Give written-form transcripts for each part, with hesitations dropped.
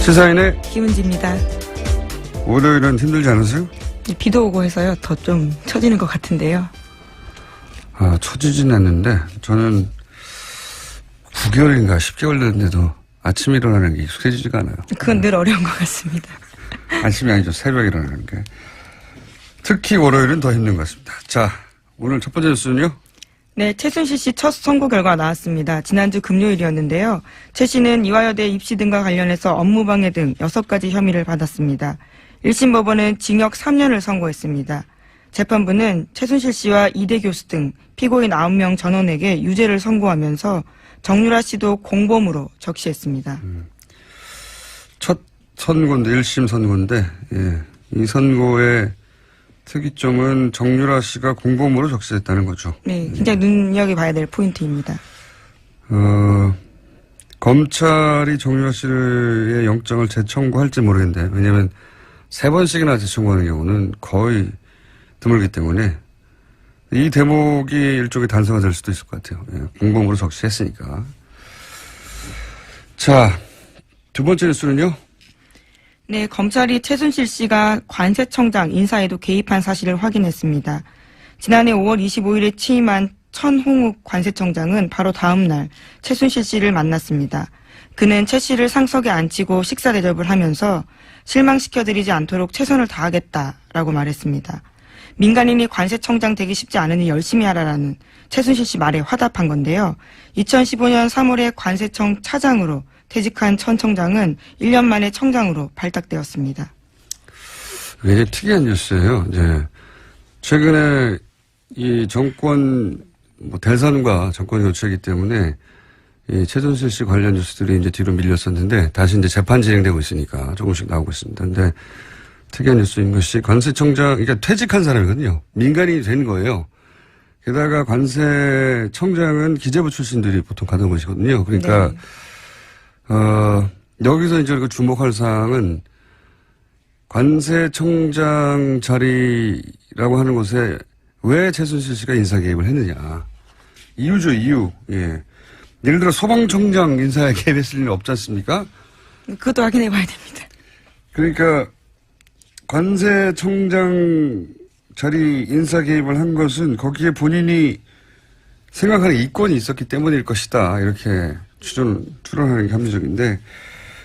시사인의 김은지입니다. 월요일은 힘들지 않으세요? 비도 오고 해서요. 더 좀 처지는 것 같은데요. 아, 처지진 않는데 저는 9개월인가 10개월 됐는데도 아침에 일어나는 게 익숙해지지가 않아요. 그건 늘 어려운 것 같습니다. 아침이 아니죠. 새벽에 일어나는 게. 특히 월요일은 더 힘든 것 같습니다. 자, 오늘 첫 번째 뉴스는요? 네, 최순실 씨 첫 선고 결과 나왔습니다. 지난주 금요일이었는데요. 최 씨는 이화여대 입시 등과 관련해서 업무방해 등 6가지 혐의를 받았습니다. 1심 법원은 징역 3년을 선고했습니다. 재판부는 최순실 씨와 이대 교수 등 피고인 9명 전원에게 유죄를 선고하면서 정유라 씨도 공범으로 적시했습니다. 첫 선고인데, 1심 선고인데, 예. 이 선고의 특이점은 정유라 씨가 공범으로 적시됐다는 거죠. 네, 굉장히 눈여겨봐야 될 포인트입니다. 검찰이 정유라 씨의 영장을 재청구할지 모르겠는데, 왜냐면 3번씩이나 재청구하는 경우는 거의 드물기 때문에 이 대목이 일종의 단서가 될 수도 있을 것 같아요. 예, 공범으로 적시했으니까. 자, 두 번째 뉴스는요? 네, 검찰이 최순실 씨가 관세청장 인사에도 개입한 사실을 확인했습니다. 지난해 5월 25일에 취임한 천홍욱 관세청장은 바로 다음 날 최순실 씨를 만났습니다. 그는 최 씨를 상석에 앉히고 식사 대접을 하면서 실망시켜드리지 않도록 최선을 다하겠다라고 말했습니다. 민간인이 관세청장 되기 쉽지 않으니 열심히 하라라는 최순실 씨 말에 화답한 건데요. 2015년 3월에 관세청 차장으로 퇴직한 천 청장은 1년 만에 청장으로 발탁되었습니다. 굉장히 특이한 뉴스예요. 이제 최근에 이 정권 대선과 정권 교체이기 때문에 이 최순실 씨 관련 뉴스들이 이제 뒤로 밀렸었는데 다시 이제 재판 진행되고 있으니까 조금씩 나오고 있습니다. 근데 특이한 뉴스인 것이 관세청장, 그러니까 퇴직한 사람이거든요. 민간인이 된 거예요. 게다가 관세청장은 기재부 출신들이 보통 가는 곳이거든요. 그러니까 네. 여기서 이제 주목할 사항은 관세청장 자리라고 하는 곳에 왜 최순실 씨가 인사 개입을 했느냐. 이유죠, 이유. 예. 예를 들어 소방청장 인사에 개입했을 리는 없지 않습니까? 그것도 확인해 봐야 됩니다. 그러니까 관세청장 자리 인사 개입을 한 것은 거기에 본인이 생각하는 이권이 있었기 때문일 것이다. 이렇게 추론하는 게 합리적인데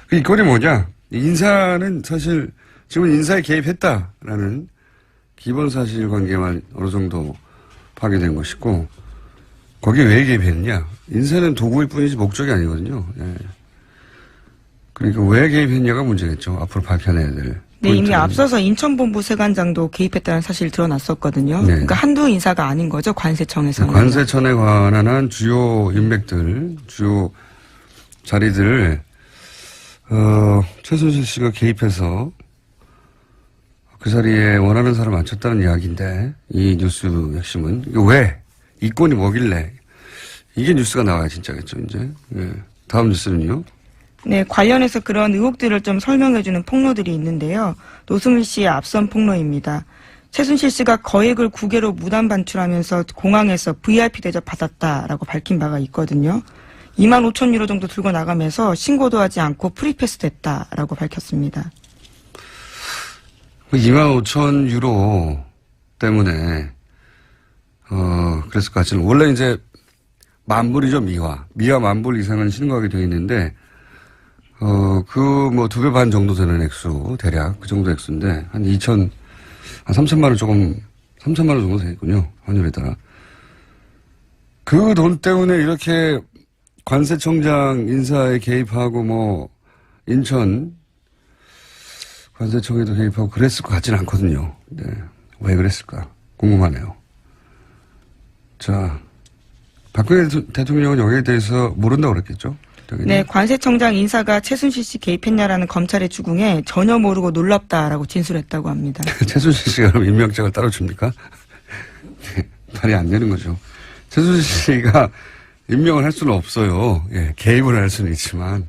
그 이권이 뭐냐? 인사는 사실 지금 인사에 개입했다라는 기본 사실관계만 어느 정도 파괴된 것이고 거기에 왜 개입했느냐? 인사는 도구일 뿐이지 목적이 아니거든요. 예. 그러니까 왜 개입했냐가 문제겠죠. 앞으로 밝혀내야 될. 네, 이미 앞서서 인천본부 세관장도 개입했다는 사실이 드러났었거든요. 네. 그러니까 한두 인사가 아닌 거죠. 관세청에서는. 관세청에 관한 한 주요 인맥들, 주요 자리들을 최순실 씨가 개입해서 그 자리에 원하는 사람 앉혔다는 이야기인데 이 뉴스 핵심은 왜? 이권이 뭐길래? 이게 뉴스가 나와야 진짜겠죠, 이제. 예. 다음 뉴스는요? 네, 관련해서 그런 의혹들을 좀 설명해주는 폭로들이 있는데요. 노승일 씨의 앞선 폭로입니다. 최순실 씨가 거액을 국외로 무단 반출하면서 공항에서 VIP 대접 받았다라고 밝힌 바가 있거든요. 2만 5천 유로 정도 들고 나가면서 신고도 하지 않고 프리패스 됐다라고 밝혔습니다. 2만 5천 유로 때문에 그랬을 것 같지는 원래 이제 만불이죠, 미화 10,000불 이상은 신고하게 되어 있는데 그 2배 반 정도 되는 액수 대략 그 정도 액수인데 한 3천만 원 3천만 원 정도 되겠군요, 환율에 따라. 그 돈 때문에 이렇게 관세청장 인사에 개입하고 인천 관세청에도 개입하고 그랬을 것 같지는 않거든요. 네. 왜 그랬을까 궁금하네요. 자, 박근혜 대통령은 여기에 대해서 모른다고 그랬겠죠? 네, 관세청장 인사가 최순실 씨 개입했냐라는 검찰의 주궁에 전혀 모르고 놀랍다라고 진술했다고 합니다. 최순실 씨가 그럼 임명장을 따로 줍니까? 네, 말이 안 되는 거죠. 최순실 씨가 임명을 할 수는 없어요. 예, 개입을 할 수는 있지만.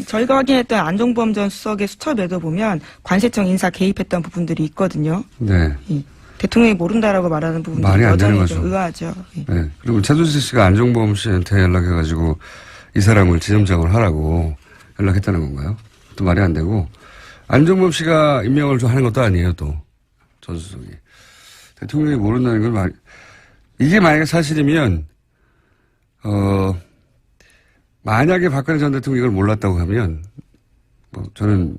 저희가 확인했던 안종범 전 수석의 수첩에도 보면 관세청 인사 개입했던 부분들이 있거든요. 네. 대통령이 모른다라고 말하는 부분들이 말이 안 되는 여전히 거죠. 좀 의아하죠. 네. 그리고 최순실 씨가 안종범 씨한테 연락해가지고 이 사람을 지점장을 하라고 연락했다는 건가요? 그것도 말이 안 되고 안종범 씨가 임명을 좀 하는 것도 아니에요. 또 전수석이 대통령이 모른다는 걸 이게 만약에 사실이면 만약에 박근혜 전 대통령이 이걸 몰랐다고 하면 뭐 저는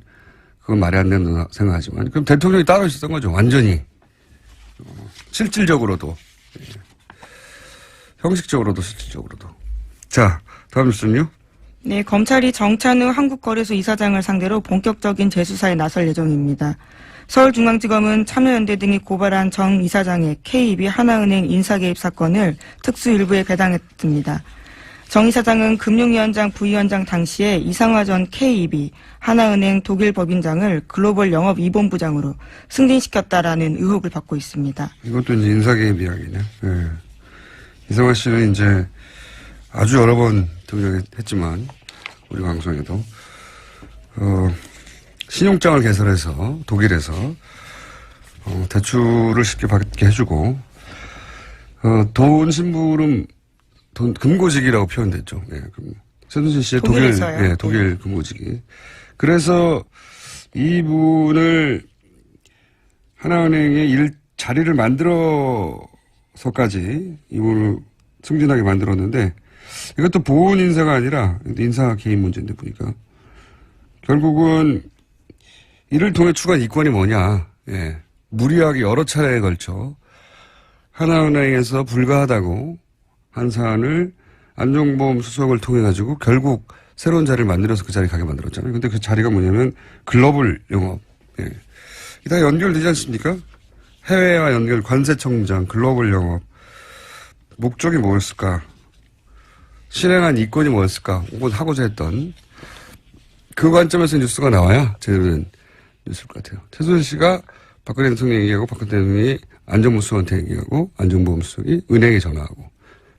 그건 말이 안 된다고 생각하지만 그럼 대통령이 따로 있었던 거죠. 완전히 실질적으로도 형식적으로도 실질적으로도. 자, 다음 뉴스는요. 네, 검찰이 정찬우 한국거래소 이사장을 상대로 본격적인 재수사에 나설 예정입니다. 서울중앙지검은 참여연대 등이 고발한 정 이사장의 K입이 하나은행 인사개입 사건을 특수일부에 배당했습니다. 정 이사장은 금융위원장 부위원장 당시에 이상화 전 K입이 하나은행 독일 법인장을 글로벌 영업 2본부장으로 승진시켰다라는 의혹을 받고 있습니다. 이것도 이제 인사개입 이야기네. 네. 이상화 씨는 이제 아주 여러 번 등장했지만 우리 방송에도 신용장을 개설해서 독일에서 대출을 쉽게 받게 해주고 돈 심부름 돈 금고직이라고 표현됐죠. 예, 최순실 씨의 독일에서요? 독일 금고직이. 그래서 이분을 하나은행의 자리를 만들어서까지 이분을 승진하게 만들었는데 이것도 보훈 인사가 아니라 인사 개입 문제인데 보니까 결국은 이를 통해 추가한 이권이 뭐냐. 예, 무리하게 여러 차례에 걸쳐 하나은행에서 불가하다고 한 사안을 안종범 수석을 통해 가지고 결국 새로운 자리를 만들어서 그 자리에 가게 만들었잖아요. 근데 그 자리가 뭐냐면 글로벌 영업. 예. 이게 다 연결되지 않습니까? 해외와 연결, 관세청장, 글로벌 영업. 목적이 뭐였을까? 실행한 이권이 뭐였을까? 혹은 하고자 했던 그 관점에서 뉴스가 나와야 제대로 된 뉴스일 것 같아요. 최순실 씨가 박근혜 대통령 얘기하고 박근혜 대통령이 안정범 수석한테 얘기하고 안정범 수석이 은행에 전화하고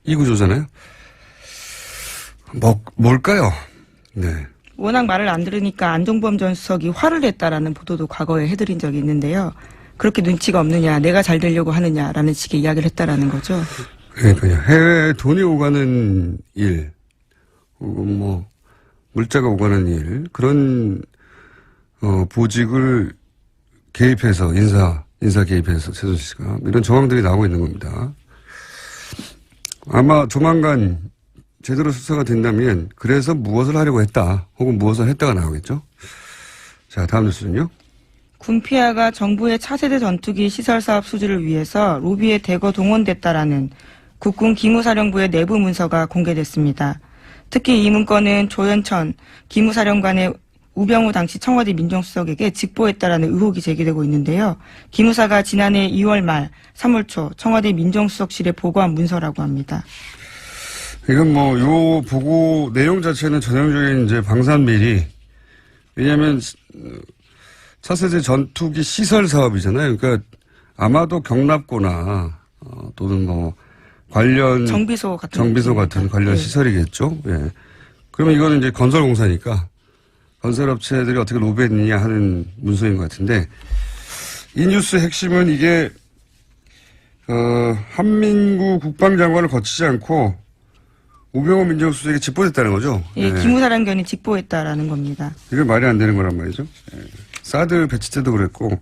이 구조잖아요. 뭘까요? 네. 워낙 말을 안 들으니까 안종범 전 수석이 화를 냈다라는 보도도 과거에 해드린 적이 있는데요. 그렇게 눈치가 없느냐, 내가 잘 되려고 하느냐라는 식의 이야기를 했다라는 거죠. 그러니까요. 해외에 돈이 오가는 일, 혹은 뭐 물자가 오가는 일, 그런 보직을 개입해서 인사 개입해서 최순실 씨가 이런 정황들이 나오고 있는 겁니다. 아마 조만간 제대로 수사가 된다면 그래서 무엇을 하려고 했다 혹은 무엇을 했다가 나오겠죠. 자, 다음 뉴스는요. 군피아가 정부의 차세대 전투기 시설 사업 수주를 위해서 로비에 대거 동원됐다라는 국군 기무사령부의 내부 문서가 공개됐습니다. 특히 이 문건은 조현천 기무사령관의 우병우 당시 청와대 민정수석에게 직보했다라는 의혹이 제기되고 있는데요. 기무사가 지난해 2월 말 3월 초 청와대 민정수석실에 보고한 문서라고 합니다. 이건 뭐 요 보고 내용 자체는 전형적인 이제 방산비리. 왜냐하면 차세대 전투기 시설 사업이잖아요. 그러니까 아마도 경납고나 또는 뭐 관련 정비소 같은 관련 시설이겠죠. 예. 그러면 이거는 이제 건설공사니까 건설업체들이 어떻게 로비했느냐 하는 문서인 것 같은데 이 뉴스 핵심은 이게 한민구 국방장관을 거치지 않고 우병우 민정수석에게 직보됐다는 거죠. 예, 예. 기무사령관이 직보했다라는 겁니다. 이게 말이 안 되는 거란 말이죠. 예. 사드 배치 때도 그랬고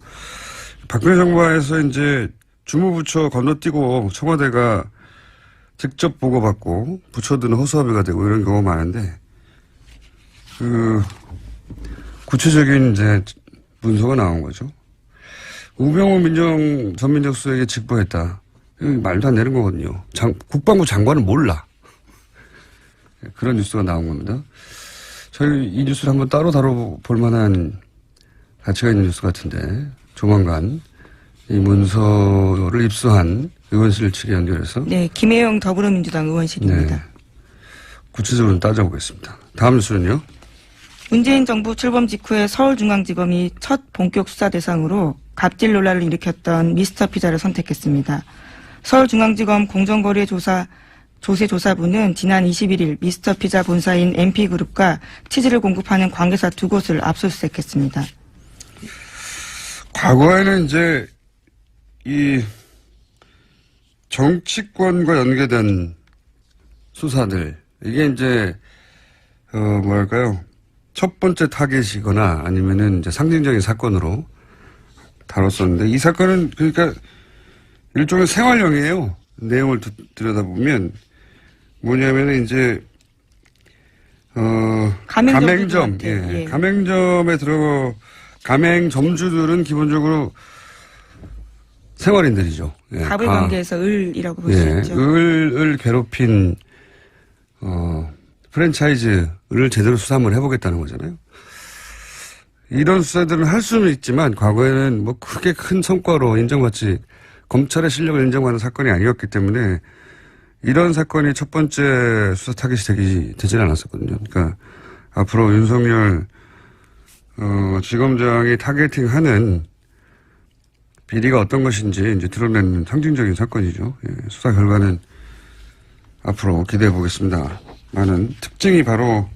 박근혜 정부에서 이제 주무부처 건너뛰고 청와대가 직접 보고받고 부처들은 허수아비가 되고 이런 경우가 많은데 구체적인 이제 문서가 나온 거죠. 우병우 전 민정수석에게 직보했다. 이거 말도 안 되는 거거든요. 국방부 장관은 몰라. 그런 뉴스가 나온 겁니다. 저희 이 뉴스를 한번 따로 다뤄볼 만한 가치가 있는 뉴스 같은데 조만간 이 문서를 입수한 의원실 측에 연결해서 네, 김혜영 더불어민주당 의원실입니다. 네, 구체적으로 따져보겠습니다. 다음 뉴스는요. 문재인 정부 출범 직후에 서울중앙지검이 첫 본격 수사 대상으로 갑질 논란을 일으켰던 미스터 피자를 선택했습니다. 서울중앙지검 공정거래조사부는 지난 21일 미스터 피자 본사인 MP그룹과 치즈를 공급하는 관계사 2곳을 압수수색했습니다. 과거에는 이제 이 정치권과 연계된 수사들 이게 이제 뭐랄까요 첫 번째 타겟이거나 아니면은 이제 상징적인 사건으로 다뤘었는데 이 사건은 그러니까 일종의 생활형이에요. 내용을 들여다보면 뭐냐면은 이제 가맹점, 예. 가맹점에 가맹점주들은 기본적으로 생활인들이죠. 예. 갑을 관계해서 을이라고 볼 수 예. 있죠. 을을 괴롭힌 프랜차이즈를 제대로 수사를 해보겠다는 거잖아요. 이런 수사들은 할 수는 있지만 과거에는 뭐 크게 큰 성과로 인정받지 검찰의 실력을 인정받는 사건이 아니었기 때문에 이런 사건이 첫 번째 수사 타겟이 되지는 않았었거든요. 그러니까 앞으로 윤석열 지검장이 타겟팅하는 비리가 어떤 것인지 이제 드러내는 상징적인 사건이죠. 예, 수사 결과는 앞으로 기대해 보겠습니다. 많은 특징이 바로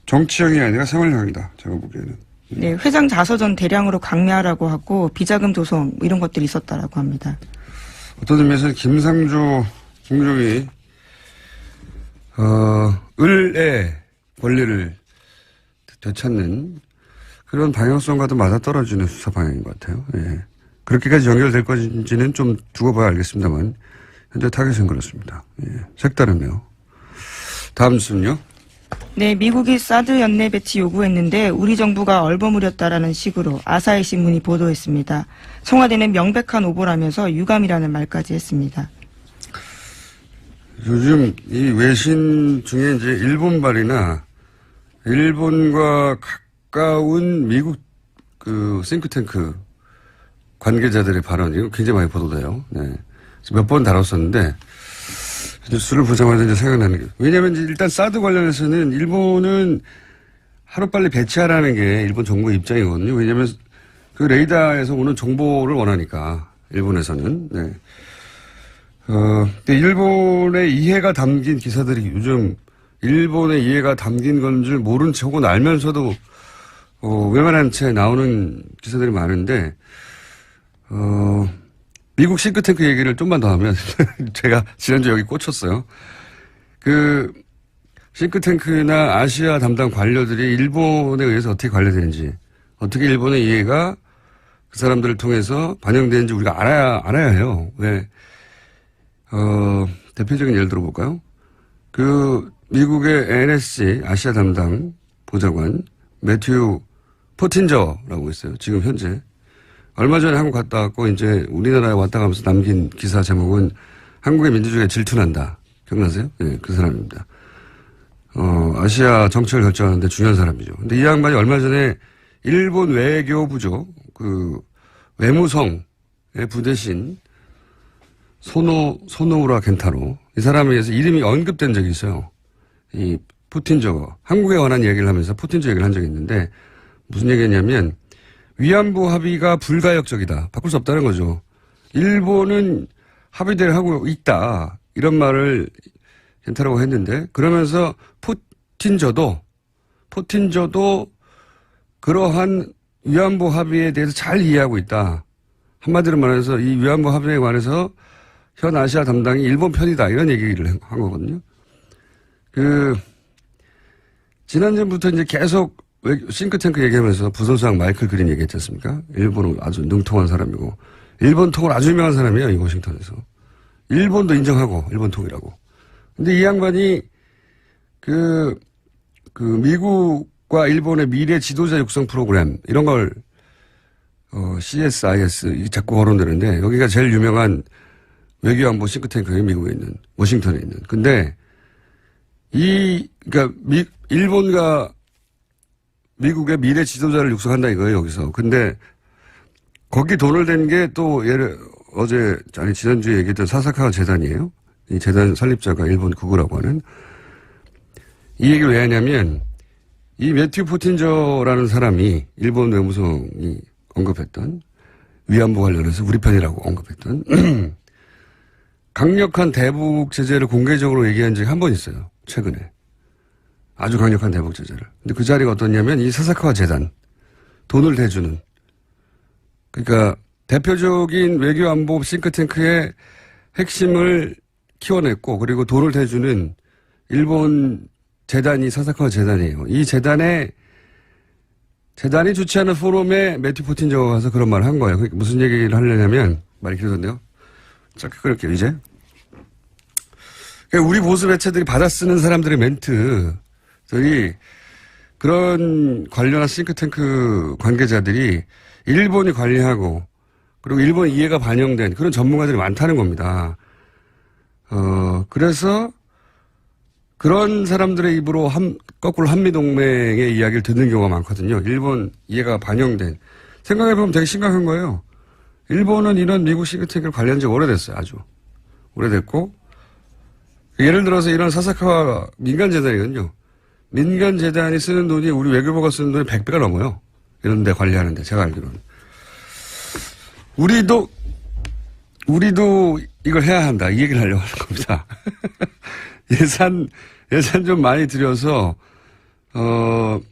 정치형이 아니라 생활형이다. 제가 보기에는. 네, 회장 자서전 대량으로 강매하라고 하고 비자금 조성 이런 것들이 있었다라고 합니다. 어떤 의미에서는 김상조 공정이 을의 권리를 되찾는 그런 방향성과도 맞아떨어지는 수사 방향인 것 같아요. 예. 그렇게까지 연결될 건지는 좀 두고 봐야 알겠습니다만 현재 타겟은 그렇습니다. 예. 색다르네요. 다음 뉴스는요. 네, 미국이 사드 연내 배치 요구했는데 우리 정부가 얼버무렸다라는 식으로 아사히 신문이 보도했습니다. 청와대는 명백한 오보라면서 유감이라는 말까지 했습니다. 요즘 이 외신 중에 이제 일본발이나 일본과 가까운 미국 그 싱크탱크 관계자들의 발언이 굉장히 많이 보도돼요. 네. 몇 번 다뤘었는데 뉴스를 보자마자 이제 생각나는 게 왜냐하면 이제 일단 사드 관련해서는 일본은 하루빨리 배치하라는 게 일본 정부의 입장이거든요. 왜냐하면 그 레이더에서 오는 정보를 원하니까 일본에서는. 네. 근데 일본의 이해가 담긴 기사들이 요즘 일본의 이해가 담긴 건 줄 모른 체 혹은 알면서도 외면한 채 나오는 기사들이 많은데 미국 싱크탱크 얘기를 좀만 더 하면 제가 지난주 여기 꽂혔어요. 그 싱크탱크나 아시아 담당 관료들이 일본에 의해서 어떻게 관리되는지 어떻게 일본의 이해가 그 사람들을 통해서 반영되는지 우리가 알아야 해요. 왜? 대표적인 예를 들어볼까요? 그 미국의 NSC 아시아 담당 보좌관 매튜 포틴저라고 있어요. 지금 현재. 얼마 전에 한국 갔다 왔고 이제 우리나라에 왔다 가면서 남긴 기사 제목은 한국의 민주주의가 질투난다. 기억나세요? 예, 그 사람입니다. 아시아 정책을 결정하는데 중요한 사람이죠. 근데 이 양반이 얼마 전에 일본 외교부죠. 그 외무성의 부대신 소노우라 켄타로 이 사람에 의해서 이름이 언급된 적이 있어요. 이 푸틴저 한국에 관한 얘기를 하면서 푸틴저 얘기를 한 적이 있는데 무슨 얘기했냐면 위안부 합의가 불가역적이다. 바꿀 수 없다는 거죠. 일본은 합의대로 하고 있다. 이런 말을 켄타라고 했는데 그러면서 푸틴저도 그러한 위안부 합의에 대해서 잘 이해하고 있다. 한마디로 말해서 이 위안부 합의에 관해서 현 아시아 담당이 일본 편이다. 이런 얘기를 한 거거든요. 지난주부터 이제 계속 싱크탱크 얘기하면서 부선수장 마이클 그린 얘기했지 않습니까? 일본은 아주 능통한 사람이고, 일본 통을 아주 유명한 사람이에요, 이 워싱턴에서. 일본도 인정하고, 일본 통이라고. 근데 이 양반이 미국과 일본의 미래 지도자 육성 프로그램, 이런 걸, CSIS, 자꾸 거론되는데, 여기가 제일 유명한 외교안보 싱크탱크예요, 미국에 있는, 워싱턴에 있는. 근데, 그러니까, 일본과 미국의 미래 지도자를 육성한다 이거예요, 여기서. 근데, 거기 돈을 댄 게 또, 지난주에 얘기했던 사사카와 재단이에요. 이 재단 설립자가 일본 구구라고 하는. 이 얘기를 왜 하냐면, 이 매튜 포틴저라는 사람이 일본 외무성이 언급했던, 위안부 관련해서 우리 편이라고 언급했던, 강력한 대북 제재를 공개적으로 얘기한 적이 한 번 있어요, 최근에. 아주 강력한 대북 제재를. 근데 그 자리가 어떻냐면 이 사사카와 재단 돈을 대주는 그러니까 대표적인 외교안보 싱크탱크의 핵심을 키워냈고 그리고 돈을 대주는 일본 재단이 사사카와 재단이에요. 이 재단이 주최하는 포럼에 매튜 포틴저가 가서 그런 말을 한 거예요. 그러니까 무슨 얘기를 하려냐면 말이 길어졌네요. 짧게 끊을게요 이제. 그러니까 우리 보수 매체들이 받아 쓰는 사람들의 멘트들이 그런 관련한 싱크탱크 관계자들이 일본이 관리하고 그리고 일본 이해가 반영된 그런 전문가들이 많다는 겁니다. 그래서 그런 사람들의 입으로 거꾸로 한미동맹의 이야기를 듣는 경우가 많거든요. 일본 이해가 반영된. 생각해보면 되게 심각한 거예요. 일본은 이런 미국 싱크탱크를 관리한 지 오래됐어요. 아주. 오래됐고. 예를 들어서 이런 사사카와 민간재단이거든요. 민간재단이 쓰는 돈이 우리 외교부가 쓰는 돈이 100배가 넘어요. 이런 데 관리하는데, 제가 알기로는. 우리도 이걸 해야 한다. 이 얘기를 하려고 하는 겁니다. 예산 좀 많이 들여서,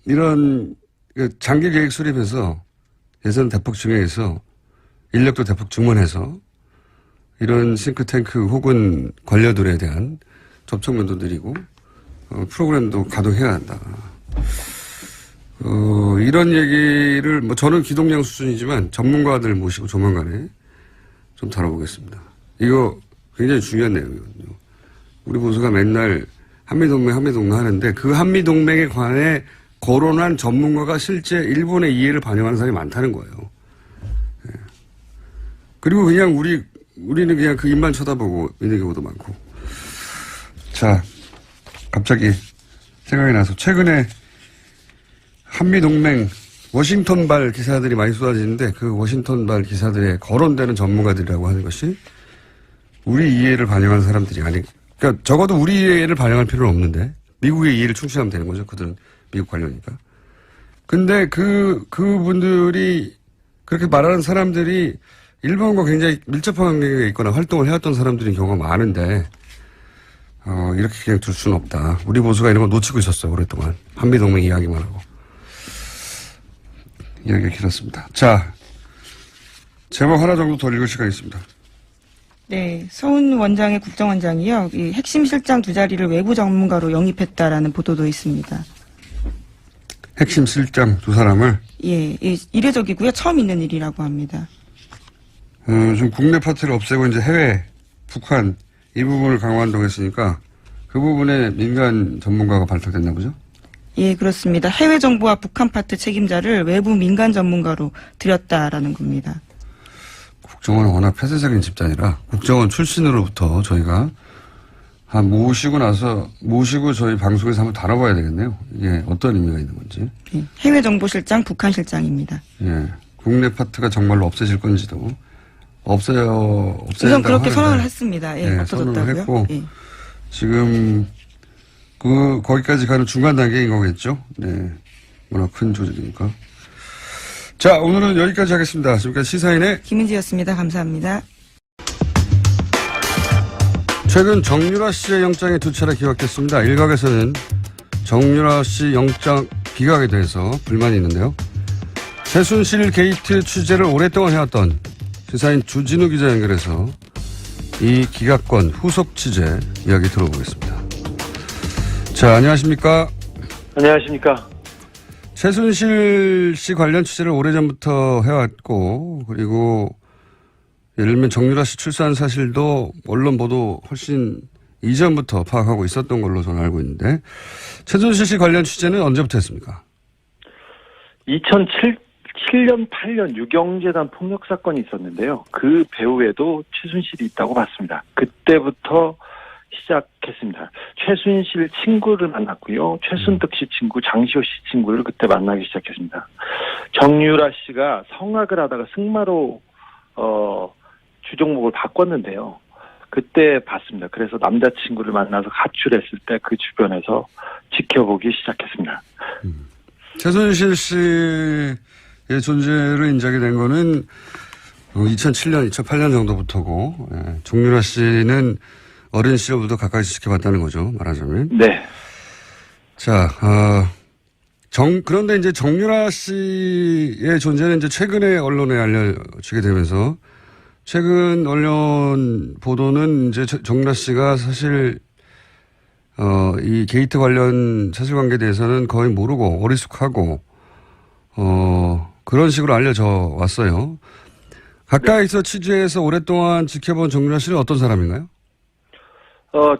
이런 장기 계획 수립해서 예산 대폭 증액해서 인력도 대폭 증원해서 이런 싱크탱크 혹은 관료들에 대한 접촉면도 늘리고, 프로그램도 가동해야 한다. 이런 얘기를, 저는 기동량 수준이지만 전문가들 모시고 조만간에 좀 다뤄보겠습니다. 이거 굉장히 중요한 내용이거든요. 우리 보수가 맨날 한미동맹 하는데 그 한미동맹에 관해 거론한 전문가가 실제 일본의 이해를 반영하는 사람이 많다는 거예요. 네. 그리고 그냥 우리는 그냥 그 입만 쳐다보고 있는 경우도 많고. 자, 갑자기 생각이 나서 최근에 한미동맹 워싱턴발 기사들이 많이 쏟아지는데 그 워싱턴발 기사들에 거론되는 전문가들이라고 하는 것이 우리 이해를 반영하는 사람들이 그러니까 적어도 우리 이해를 반영할 필요는 없는데 미국의 이해를 충실하면 되는 거죠. 그들은 미국 관료니까. 근데 그분들이 그렇게 말하는 사람들이 일본과 굉장히 밀접한 관계에 있거나 활동을 해왔던 사람들인 경우가 많은데 이렇게 그냥 둘 수는 없다. 우리 보수가 이런 거 놓치고 있었어요. 오랫동안. 한미동맹 이야기만 하고. 이야기가 길었습니다. 자, 제목 하나 정도 더 읽을 시간이 있습니다. 네, 서훈 원장의 국정원장이요. 이 핵심 실장 두 자리를 외부 전문가로 영입했다라는 보도도 있습니다. 핵심 실장 두 사람을? 예, 이례적이고요. 처음 있는 일이라고 합니다. 좀 국내 파트를 없애고 이제 해외, 북한 이 부분을 강화한다고 했으니까 그 부분에 민간 전문가가 발탁됐나 보죠? 예, 그렇습니다. 해외 정부와 북한 파트 책임자를 외부 민간 전문가로 들였다라는 겁니다. 국정원은 워낙 폐쇄적인 집단이라 국정원 출신으로부터 저희가 모시고 저희 방송에서 한번 다뤄봐야 되겠네요. 이게 어떤 의미가 있는 건지. 예, 해외 정보실장, 북한 실장입니다. 예, 국내 파트가 정말로 없어질 건지도 없어진다고 우선 그렇게 하는데, 선언을 했습니다. 예, 없어졌다고요. 선언을 했고 예. 지금 거기까지 가는 중간 단계인 거겠죠. 네, 워낙 큰 조직이니까. 자, 오늘은 여기까지 하겠습니다. 지금까지 시사인의 김은지였습니다. 감사합니다. 최근 정유라 씨의 영장이 두 차례 기각됐습니다. 일각에서는 정유라 씨 영장 기각에 대해서 불만이 있는데요. 최순실 게이트 취재를 오랫동안 해왔던 시사인 주진우 기자 연결해서 이 기각권 후속 취재 이야기 들어보겠습니다. 자, 안녕하십니까? 안녕하십니까? 최순실 씨 관련 취재를 오래전부터 해왔고, 그리고 예를 들면 정유라 씨 출산 사실도 언론 보도 훨씬 이전부터 파악하고 있었던 걸로 저는 알고 있는데, 최순실 씨 관련 취재는 언제부터 했습니까? 2007년, 8년 유경재단 폭력 사건이 있었는데요. 그 배후에도 최순실이 있다고 봤습니다. 그때부터 시작했습니다. 최순실 친구를 만났고요. 최순득 씨 친구, 장시호 씨 친구를 그때 만나기 시작했습니다. 정유라 씨가 성악을 하다가 승마로 주종목을 바꿨는데요. 그때 봤습니다. 그래서 남자친구를 만나서 가출했을 때 그 주변에서 지켜보기 시작했습니다. 최순실 씨의 존재를 인정이 된 거는 2007년, 2008년 정도부터고, 정유라 씨는 어린 시절부터 가까이 지켜봤다는 거죠, 말하자면. 네. 자, 그런데 이제 정유라 씨의 존재는 이제 최근에 언론에 알려지게 되면서 최근 언론 보도는 이제 정유라 씨가 사실 이 게이트 관련 사실관계에 대해서는 거의 모르고 어리숙하고 그런 식으로 알려져 왔어요. 가까이서 취재해서 오랫동안 지켜본 정유라 씨는 어떤 사람인가요?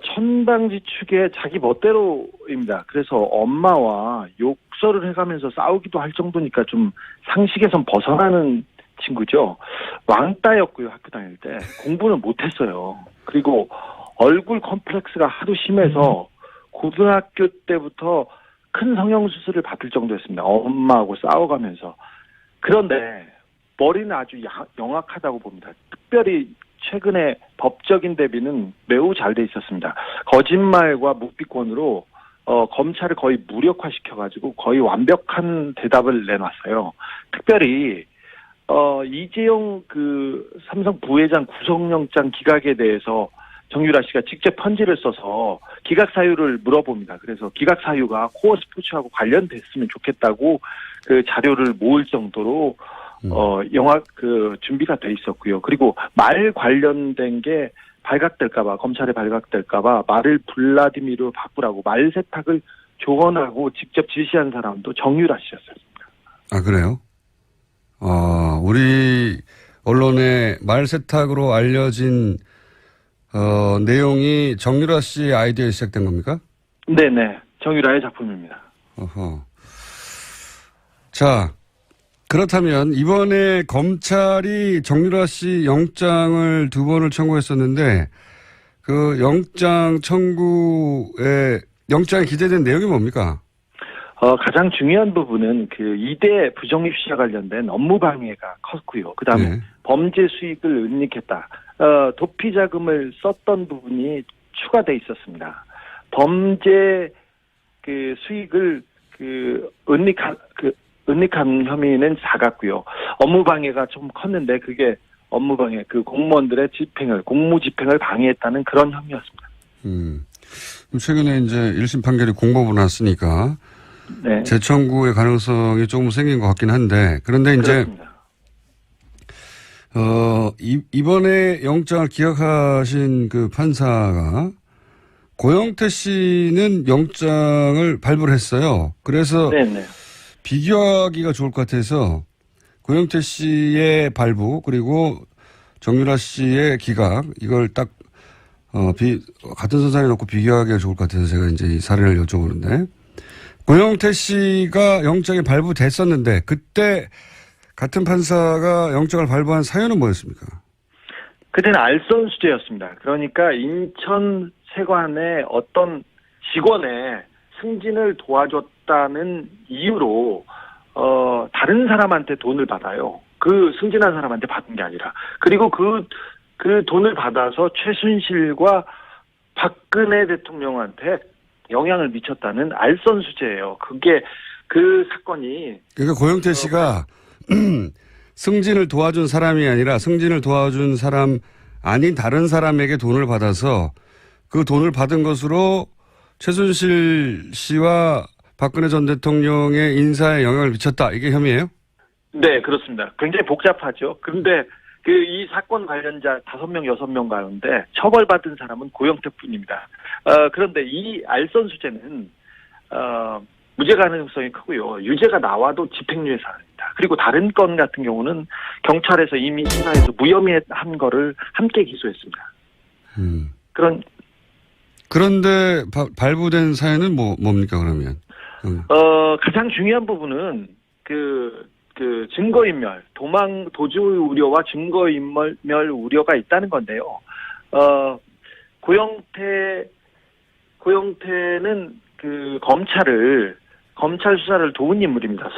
천방지축의 자기 멋대로입니다. 그래서 엄마와 욕설을 해가면서 싸우기도 할 정도니까 좀 상식에선 벗어나는 친구죠. 왕따였고요, 학교 다닐 때. 공부는 못했어요. 그리고 얼굴 컴플렉스가 하도 심해서 고등학교 때부터 큰 성형수술을 받을 정도였습니다. 엄마하고 싸워가면서. 그런데 머리는 아주 영악하다고 봅니다. 특별히 최근에 법적인 대비는 매우 잘 돼 있었습니다. 거짓말과 묵비권으로 검찰을 거의 무력화시켜가지고 거의 완벽한 대답을 내놨어요. 특별히 이재용 그 삼성 부회장 구속영장 기각에 대해서 정유라 씨가 직접 편지를 써서 기각 사유를 물어봅니다. 그래서 기각 사유가 코어 스포츠하고 관련됐으면 좋겠다고 그 자료를 모을 정도로 영화 준비가 돼 있었고요. 그리고 말 관련된 게 발각될까봐 검찰에 발각될까봐 말을 블라디미르로 바꾸라고 말 세탁을 조언하고 직접 지시한 사람도 정유라 씨였습니다. 아 그래요? 우리 언론에 말 세탁으로 알려진 내용이 정유라 씨의 아이디어에 시작된 겁니까? 네네, 정유라의 작품입니다. 어허. 자. 그렇다면 이번에 검찰이 정유라 씨 영장을 2번을 청구했었는데 그 영장 청구에 영장에 기재된 내용이 뭡니까? 가장 중요한 부분은 그 2대 부정입시와 관련된 업무 방해가 컸고요. 그다음에 네. 범죄 수익을 은닉했다. 도피 자금을 썼던 부분이 추가돼 있었습니다. 범죄 그 수익을 은닉한 혐의는 작았고요. 업무 방해가 좀 컸는데 그게 업무 방해, 그 공무원들의 공무 집행을 방해했다는 그런 혐의였습니다. 최근에 이제 1심 판결이 공법으로 났으니까 네. 재청구의 가능성이 조금 생긴 것 같긴 한데 그런데 이제 그렇습니다. 이번에 영장을 기각하신 그 판사가 고영태 씨는 영장을 발부를 했어요. 그래서 네네. 비교하기가 좋을 것 같아서 고영태 씨의 발부 그리고 정유라 씨의 기각 이걸 딱 같은 선상에 놓고 비교하기가 좋을 것 같아서 제가 이제 이 사례를 여쭤보는데 고영태 씨가 영장이 발부됐었는데 그때 같은 판사가 영장을 발부한 사유는 뭐였습니까? 그때는 알선수재였습니다. 그러니까 인천 세관의 어떤 직원의 승진을 도와줬다는 이유로 다른 사람한테 돈을 받아요. 그 승진한 사람한테 받은 게 아니라. 그리고 그 돈을 받아서 최순실과 박근혜 대통령한테 영향을 미쳤다는 알선수재예요. 그게 그 사건이. 그러니까 고영태 씨가 승진을 도와준 사람이 아니라 승진을 도와준 사람 아닌 다른 사람에게 돈을 받아서 그 돈을 받은 것으로 최순실 씨와 박근혜 전 대통령의 인사에 영향을 미쳤다. 이게 혐의예요? 네, 그렇습니다. 굉장히 복잡하죠. 그런데 이 사건 관련자 5명, 6명 가운데 처벌받은 사람은 고영태뿐입니다. 그런데 이 알선수재는 무죄 가능성이 크고요. 유죄가 나와도 집행유예 사안입니다. 그리고 다른 건 같은 경우는 경찰에서 이미 수사해서 무혐의한 거를 함께 기소했습니다. 그런데 발부된 사연은 뭡니까 그러면? 가장 중요한 부분은 증거인멸, 도주 우려와 증거인멸 우려가 있다는 건데요. 고영태는 검찰 수사를 도운 인물입니다.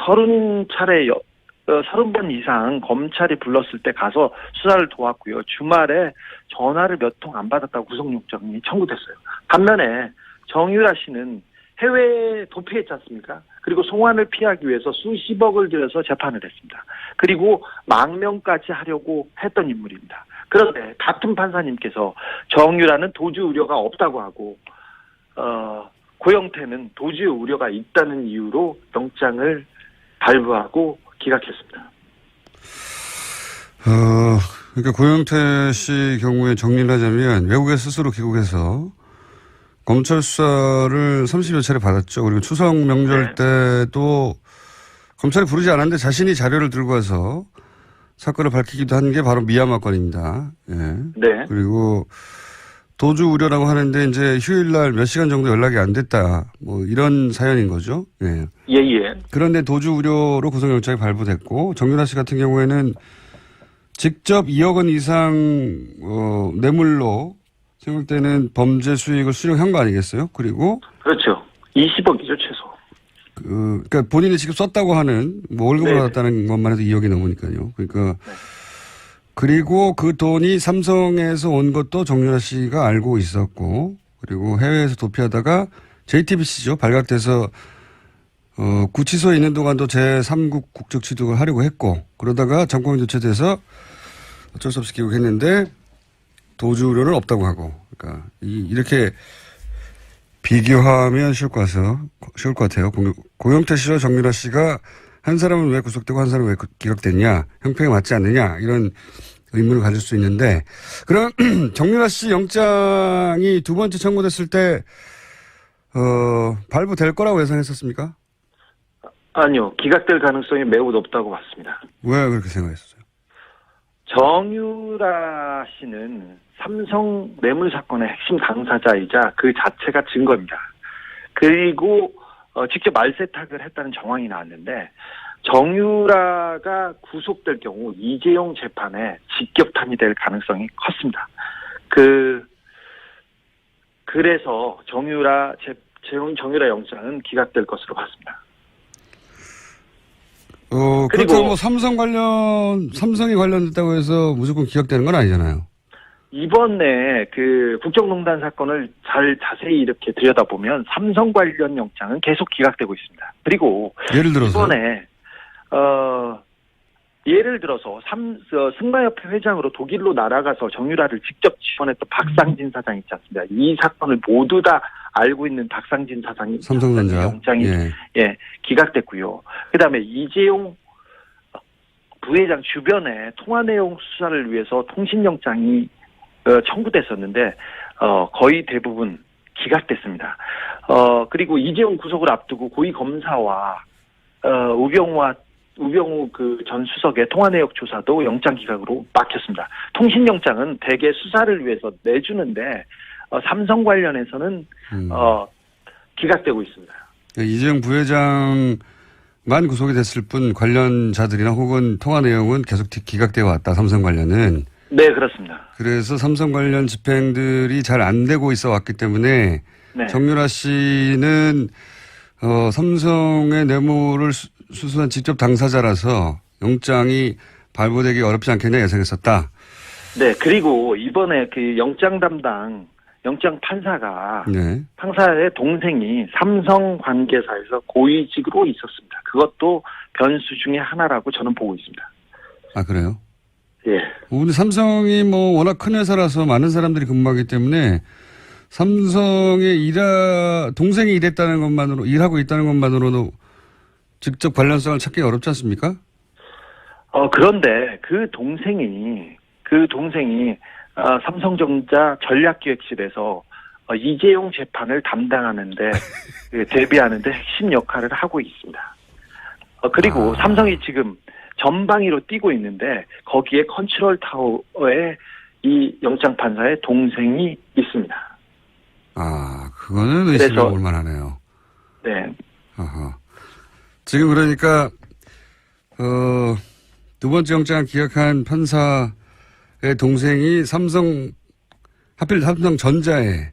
30번 이상 검찰이 불렀을 때 가서 수사를 도왔고요. 주말에 전화를 몇 통 안 받았다고 구속영장이 청구됐어요. 반면에 정유라 씨는 해외에 도피했지 않습니까? 그리고 송환을 피하기 위해서 수십억을 들여서 재판을 했습니다. 그리고 망명까지 하려고 했던 인물입니다. 그런데 같은 판사님께서 정유라는 도주 우려가 없다고 하고 고영태는 도주 우려가 있다는 이유로 영장을 발부하고 기각했습니다. 그러니까 고영태 씨 경우에 정리를 하자면 외국에 스스로 귀국해서 검찰 수사를 30여 차례 받았죠. 그리고 추석 명절 때도 검찰이 부르지 않았는데 자신이 자료를 들고 와서 사건을 밝히기도 한 게 바로 미얀마 건입니다. 예. 네. 그리고 도주 우려라고 하는데 이제 휴일 날 몇 시간 정도 연락이 안 됐다. 뭐 이런 사연인 거죠. 예. 예. 그런데 도주 우려로 구속영장이 발부됐고 정윤아 씨 같은 경우에는 직접 2억 원 이상 뇌물로 생각되는 범죄 수익을 수령한 거 아니겠어요? 그리고 그렇죠. 20억이죠 최소. 그러니까 본인이 직접 썼다고 하는 뭐 월급을 네. 받았다는 것만 해도 2억이 넘으니까요. 그러니까 그리고 그 돈이 삼성에서 온 것도 정윤아 씨가 알고 있었고 그리고 해외에서 도피하다가 JTBC죠. 발각돼서 구치소에 있는 동안도 제3국 국적 취득을 하려고 했고 그러다가 정권 교체돼서 어쩔 수 없이 귀국했는데 도주 우려는 없다고 하고 그러니까 이렇게 비교하면 쉬울 것 같아요. 고영태 씨와 정윤아 씨가 한 사람은 왜 구속되고 한 사람은 왜 기각됐냐, 형평에 맞지 않느냐 이런 의문을 가질 수 있는데 그럼 정윤아 씨 영장이 두 번째 청구됐을 때 발부될 거라고 예상했었습니까? 아니요. 기각될 가능성이 매우 높다고 봤습니다. 왜 그렇게 생각했었어요? 정유라 씨는 삼성 뇌물 사건의 핵심 당사자이자 그 자체가 증거입니다. 그리고 직접 말세탁을 했다는 정황이 나왔는데 정유라가 구속될 경우 이재용 재판에 직격탄이 될 가능성이 컸습니다. 그래서 정유라 영장은 기각될 것으로 봤습니다. 그렇다고 뭐 삼성이 관련됐다고 해서 무조건 기각되는 건 아니잖아요. 이번에 그 국정농단 사건을 자세히 이렇게 들여다보면 삼성 관련 영장은 계속 기각되고 있습니다. 그리고 예를 들어서 이번에 예를 들어서 승마협회 회장으로 독일로 날아가서 정유라를 직접 지원했던 박상진 사장 있지 않습니까? 이 사건을 모두 다 알고 있는 박상진 사장이 삼성전자 영장이 기각됐고요. 그다음에 이재용 부회장 주변에 통화 내용 수사를 위해서 통신영장이 청구됐었는데 거의 대부분 기각됐습니다. 그리고 이재용 구속을 앞두고 고위 검사와 우병우 그 전 수석의 통화 내역 조사도 영장 기각으로 막혔습니다. 통신영장은 대개 수사를 위해서 내주는데 삼성 관련해서는 기각되고 있습니다. 이재용 부회장만 구속이 됐을 뿐 관련자들이나 혹은 통화 내용은 계속 기각되어 왔다. 삼성 관련은. 네, 그렇습니다. 그래서 삼성 관련 집행들이 잘 안 되고 있어 왔기 때문에 정유라 씨는 삼성의 뇌물을 수수한 직접 당사자라서 영장이 발부되기 어렵지 않겠냐 예상했었다. 네, 그리고 이번에 그 영장 판사가 판사의 동생이 삼성 관계사에서 고위직으로 있었습니다. 그것도 변수 중에 하나라고 저는 보고 있습니다. 아, 그래요? 예. 우리 삼성이 뭐 워낙 큰 회사라서 많은 사람들이 근무하기 때문에 삼성의 동생이 일하고 있다는 것만으로도 직접 관련성을 찾기 어렵지 않습니까? 그런데 그 동생이 삼성전자 전략기획실에서 이재용 재판을 담당하는데 대비하는데 핵심 역할을 하고 있습니다. 그리고 삼성이 지금 전방위로 뛰고 있는데 거기에 컨트롤 타워에 이 영장 판사의 동생이 있습니다. 그거는 의심이 올만하네요. 네. 지금 그러니까 두 번째 영장을 기각한 판사의 동생이 하필 삼성전자에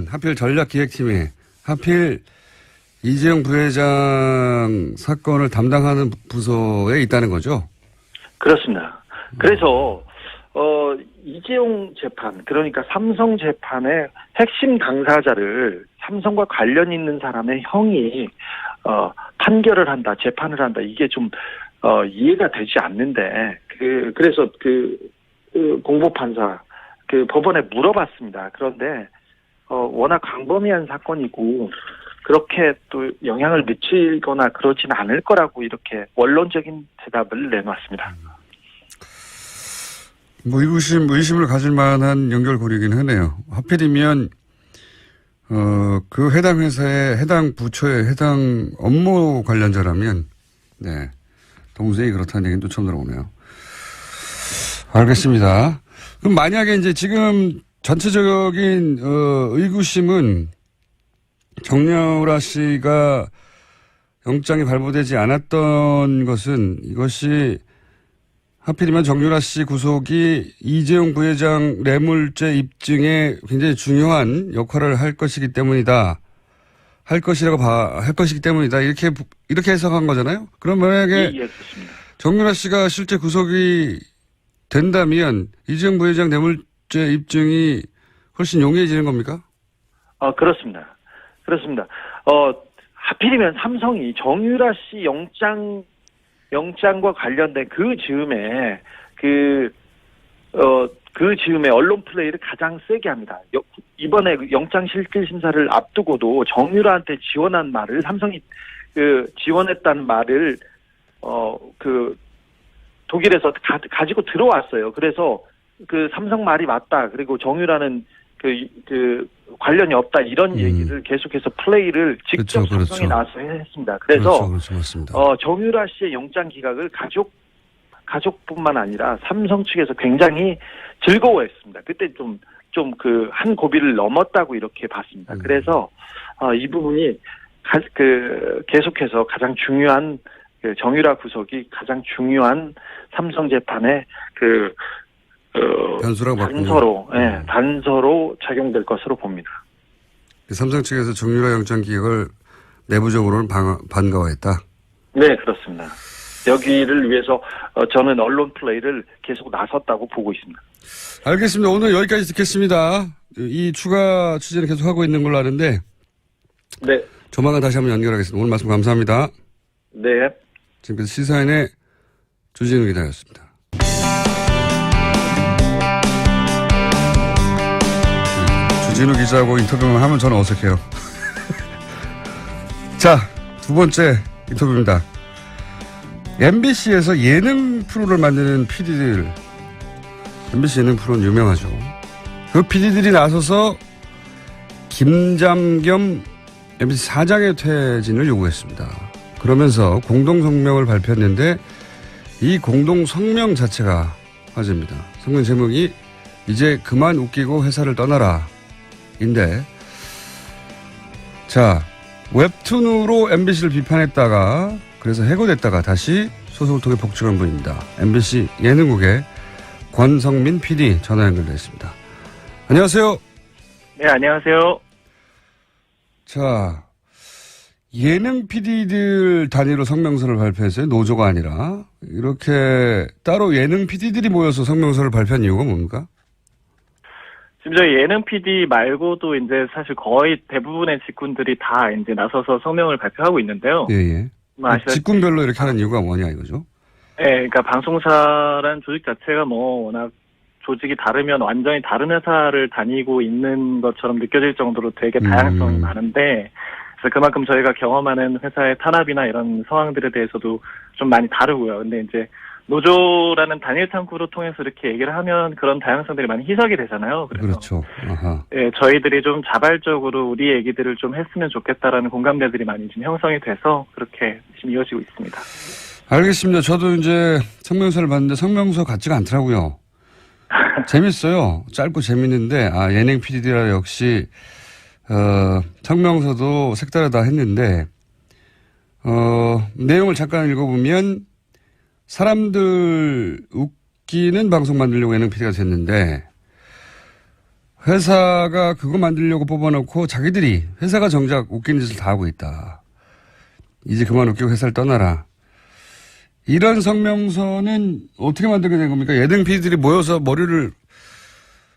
하필 전략기획팀에 하필 이재용 부회장 사건을 담당하는 부서에 있다는 거죠? 그렇습니다. 그래서 이재용 재판, 그러니까 삼성 재판의 핵심 당사자를 삼성과 관련 있는 사람의 형이 판결을 한다, 재판을 한다, 이게 좀 이해가 되지 않는데 그래서 공보판사 법원에 물어봤습니다. 그런데 워낙 광범위한 사건이고 그렇게 또 영향을 미치거나 그러진 않을 거라고 이렇게 원론적인 대답을 내놨습니다. 뭐 의심을 가질 만한 연결고리이긴 하네요. 하필이면 그 해당 회사의 해당 부처의 해당 업무 관련자라면, 네. 동생이 그렇다는 얘기는 또 처음 들어보네요. 알겠습니다. 그럼 만약에 이제 지금 전체적인, 의구심은 정유라 씨가 영장이 발부되지 않았던 것은 이것이 하필이면 정유라 씨 구속이 이재용 부회장 뇌물죄 입증에 굉장히 중요한 역할을 할 것이기 때문이다. 할 것이기 때문이다. 이렇게 해석한 거잖아요? 그럼 만약에 그렇습니다. 정유라 씨가 실제 구속이 된다면 이재용 부회장 뇌물죄 입증이 훨씬 용이해지는 겁니까? 그렇습니다. 하필이면 삼성이 정유라 씨 영장과 관련된 그 즈음에 언론 플레이를 가장 세게 합니다. 이번에 영장 실질 심사를 앞두고도 정유라한테 지원한 말을 삼성이 지원했다는 말을 독일에서 가지고 들어왔어요. 그래서 삼성 말이 맞다. 그리고 정유라는 관련이 없다. 이런 얘기를 계속해서 플레이를 직접 그렇죠. 삼성이 나와서 했습니다. 그래서 그렇죠. 맞습니다. 정유라 씨의 영장 기각을 가족뿐만 아니라 삼성 측에서 굉장히 즐거워했습니다. 그때 좀 한 고비를 넘었다고 이렇게 봤습니다. 그래서 이 부분이 계속해서 가장 중요한 정유라 구속이 가장 중요한 삼성 재판의 단서로 작용될 것으로 봅니다. 삼성 측에서 정유라 영장 기각을 내부적으로는 반가워했다. 네, 그렇습니다. 여기를 위해서 저는 언론 플레이를 계속 나섰다고 보고 있습니다. 알겠습니다. 오늘 여기까지 듣겠습니다. 이 추가 취재를 계속 하고 있는 걸로 아는데 네. 조만간 다시 한번 연결하겠습니다. 오늘 말씀 감사합니다. 네. 지금까지 시사인의 주진우 기자였습니다. 주진우 기자하고 인터뷰만 하면 저는 어색해요. 자, 두 번째 인터뷰입니다. MBC에서 예능 프로를 만드는 PD들, MBC 예능 프로는 유명하죠. 그 PD들이 나서서 김잠겸 MBC 사장의 퇴진을 요구했습니다. 그러면서 공동성명을 발표했는데 이 공동성명 자체가 화제입니다. 성명 제목이 이제 그만 웃기고 회사를 떠나라 인데, 자, 웹툰으로 MBC를 비판했다가 그래서 해고됐다가 다시 소송을 통해 복직한 분입니다. MBC 예능국의 권성민 PD 전화 연결되어 있습니다. 안녕하세요. 네, 안녕하세요. 자, 예능 PD들 단위로 성명서를 발표했어요. 노조가 아니라. 이렇게 따로 예능 PD들이 모여서 성명서를 발표한 이유가 뭡니까? 지금 저희 예능 PD 말고도 이제 사실 거의 대부분의 직군들이 다 이제 나서서 성명을 발표하고 있는데요. 예. 직군별로 이렇게 하는 이유가 뭐냐 이거죠? 네, 그러니까 방송사란 조직 자체가 워낙 조직이 다르면 완전히 다른 회사를 다니고 있는 것처럼 느껴질 정도로 되게 다양성이 많은데, 그래서 그만큼 저희가 경험하는 회사의 탄압이나 이런 상황들에 대해서도 좀 많이 다르고요. 근데 이제 노조라는 단일 창구로 통해서 이렇게 얘기를 하면 그런 다양성들이 많이 희석이 되잖아요. 그래서 그렇죠. 아하. 예, 저희들이 좀 자발적으로 우리 얘기들을 좀 했으면 좋겠다라는 공감대들이 많이 지금 형성이 돼서 그렇게 지금 이어지고 있습니다. 알겠습니다. 저도 이제 성명서를 봤는데 성명서 같지가 않더라고요. 재밌어요. 짧고 재밌는데, 예능 PD라 역시, 성명서도 색다르다 했는데, 내용을 잠깐 읽어보면, 사람들 웃기는 방송 만들려고 예능 PD가 됐는데, 회사가 그거 만들려고 뽑아놓고 자기들이, 회사가 정작 웃기는 짓을 다 하고 있다. 이제 그만 웃기고 회사를 떠나라. 이런 성명서는 어떻게 만들게 된 겁니까? 예능 PD들이 모여서 머리를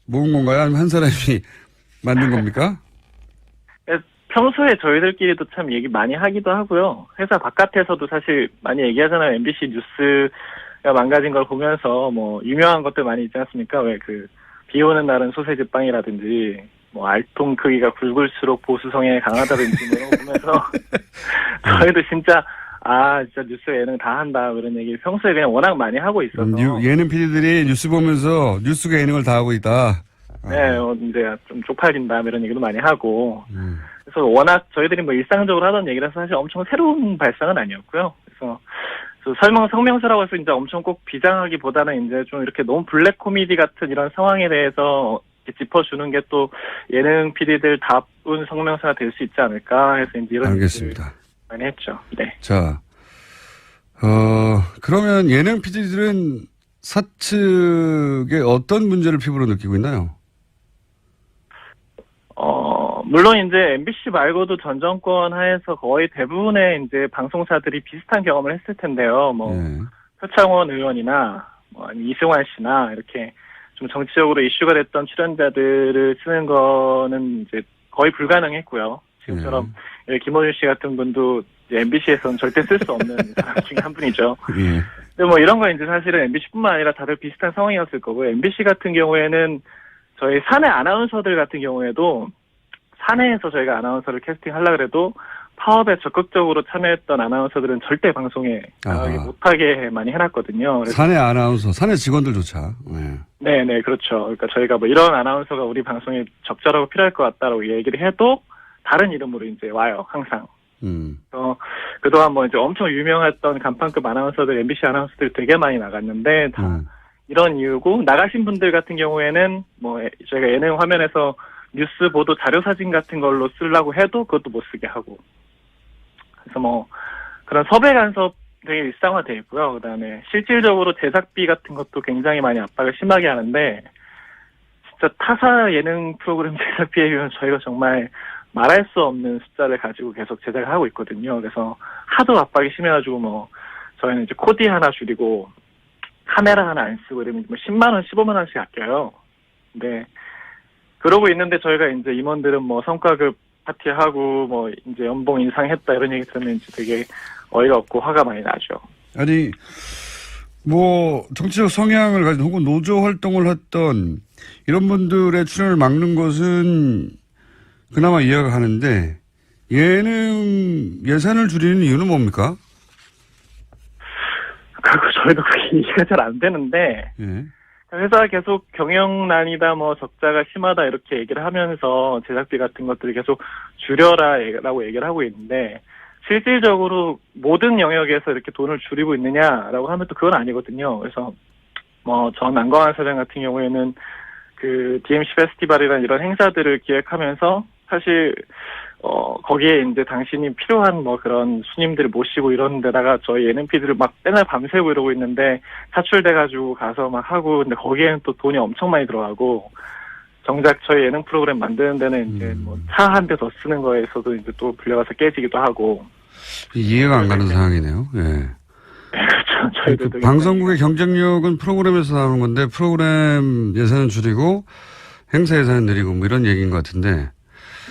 모은 건가요? 아니면 한 사람이 만든 겁니까? 평소에 저희들끼리도 참 얘기 많이 하기도 하고요. 회사 바깥에서도 사실 많이 얘기하잖아요. MBC 뉴스가 망가진 걸 보면서 유명한 것들 많이 있지 않습니까? 왜 비 오는 날은 소세지 빵이라든지, 알통 크기가 굵을수록 보수성에 강하다든지 이런 거 보면서 저희도 진짜 뉴스 예능 다 한다, 그런 얘기 평소에 그냥 워낙 많이 하고 있어서. 예능 PD들이 뉴스 보면서 뉴스가 예능을 다 하고 있다. 네, 이제 좀 쪽팔린다 이런 얘기도 많이 하고. 그래서 워낙 저희들이 뭐 일상적으로 하던 얘기라서 사실 엄청 새로운 발상은 아니었고요. 그래서 성명서라고 해서 이제 엄청 꼭 비장하기보다는 이제 좀 이렇게 너무 블랙 코미디 같은 이런 상황에 대해서 이렇게 짚어주는 게 또 예능 PD들 다운 성명서가 될 수 있지 않을까 해서 이제 이런 알겠습니다. 많이 했죠. 네. 자, 그러면 예능 PD들은 사측의 어떤 문제를 피부로 느끼고 있나요? 물론 이제 MBC 말고도 전 정권 하에서 거의 대부분의 이제 방송사들이 비슷한 경험을 했을 텐데요. 뭐, 예. 표창원 의원이나, 뭐, 아니면 이승환 씨나, 이렇게 좀 정치적으로 이슈가 됐던 출연자들을 쓰는 거는 이제 거의 불가능했고요. 지금처럼 김호준 씨 같은 분도 MBC에서는 절대 쓸 수 없는 사람 중에 한 분이죠. 예. 근데 뭐 이런 거 이제 사실은 MBC뿐만 아니라 다들 비슷한 상황이었을 거고, MBC 같은 경우에는 저희 사내 아나운서들 같은 경우에도 사내에서 저희가 아나운서를 캐스팅하려고 해도 파업에 적극적으로 참여했던 아나운서들은 절대 방송에 나가지 못하게 많이 해놨거든요. 사내 아나운서, 사내 직원들조차. 네. 네, 그렇죠. 그러니까 저희가 뭐 이런 아나운서가 우리 방송에 적절하고 필요할 것 같다라고 얘기를 해도 다른 이름으로 이제 와요, 항상. 그동안 뭐 이제 엄청 유명했던 간판급 아나운서들, MBC 아나운서들 되게 많이 나갔는데 다 이런 이유고, 나가신 분들 같은 경우에는 뭐 저희가 예능 화면에서 뉴스 보도 자료 사진 같은 걸로 쓰려고 해도 그것도 못 쓰게 하고. 그래서 뭐 그런 섭외 간섭 되게 일상화되어 있고요. 그다음에 실질적으로 제작비 같은 것도 굉장히 많이 압박을 심하게 하는데, 진짜 타사 예능 프로그램 제작비에 비하면 저희가 정말 말할 수 없는 숫자를 가지고 계속 제작을 하고 있거든요. 그래서 하도 압박이 심해가지고 뭐 저희는 이제 코디 하나 줄이고 카메라 하나 안 쓰고 이러면 뭐 10만 원, 15만 원씩 아껴요. 근데 그러고 있는데 저희가 이제 임원들은 뭐 성과급 파티하고 뭐 이제 연봉 인상했다 이런 얘기 들으면 이제 되게 어이가 없고 화가 많이 나죠. 아니, 뭐, 정치적 성향을 가진 혹은 노조 활동을 했던 이런 분들의 출연을 막는 것은 그나마 이해가 가는데, 예능 예산을 줄이는 이유는 뭡니까? 그리고 저희도 그게 이해가 잘 안 되는데, 예. 회사가 계속 경영난이다, 뭐 적자가 심하다 이렇게 얘기를 하면서 제작비 같은 것들을 계속 줄여라라고 얘기를 하고 있는데, 실질적으로 모든 영역에서 이렇게 돈을 줄이고 있느냐라고 하면 또 그건 아니거든요. 그래서 뭐 전 안광한 사장 같은 경우에는 그 DMC 페스티벌이라는 이런 행사들을 기획하면서 사실 거기에 이제 당신이 필요한 뭐 그런 손님들을 모시고 이런 데다가 저희 예능 PD를 막 맨날 밤새고 이러고 있는데 차출돼가지고 가서 막 하고, 근데 거기에는 또 돈이 엄청 많이 들어가고, 정작 저희 예능 프로그램 만드는 데는 이제 뭐 차 한 대 더 쓰는 거에서도 이제 또 불려가서 깨지기도 하고. 이해가 안 가는 상황이네요. 예. 그렇죠. 저희도 방송국의 경쟁력은 프로그램에서 나오는 건데 프로그램 예산은 줄이고 행사 예산은 늘리고 뭐 이런 얘기인 것 같은데.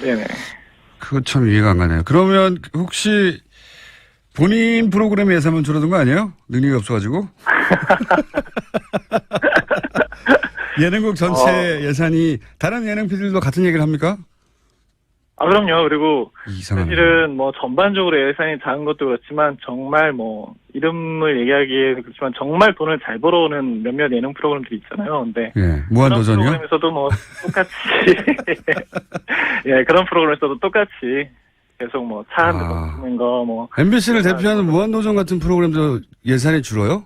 네네. 그거 참 이해가 안 가네요. 그러면 혹시 본인 프로그램 예산만 줄어든 거 아니에요? 능력이 없어가지고? 예능국 전체 예산이 다른 예능 PD들도 같은 얘기를 합니까? 그럼요. 그리고 이상하네. 사실은 뭐 전반적으로 예산이 작은 것도 그렇지만 정말 뭐 이름을 얘기하기에 그렇지만 정말 돈을 잘 벌어오는 몇몇 예능 프로그램들이 있잖아요. 근데 예, 무한도전이요? 그런 프로그램에서도 뭐 똑같이 예, 그런 프로그램에서도 똑같이 계속 뭐 차 한 대 더 쓰는 거 뭐 MBC를 대표하는 무한도전 같은 프로그램도 예산이 줄어요?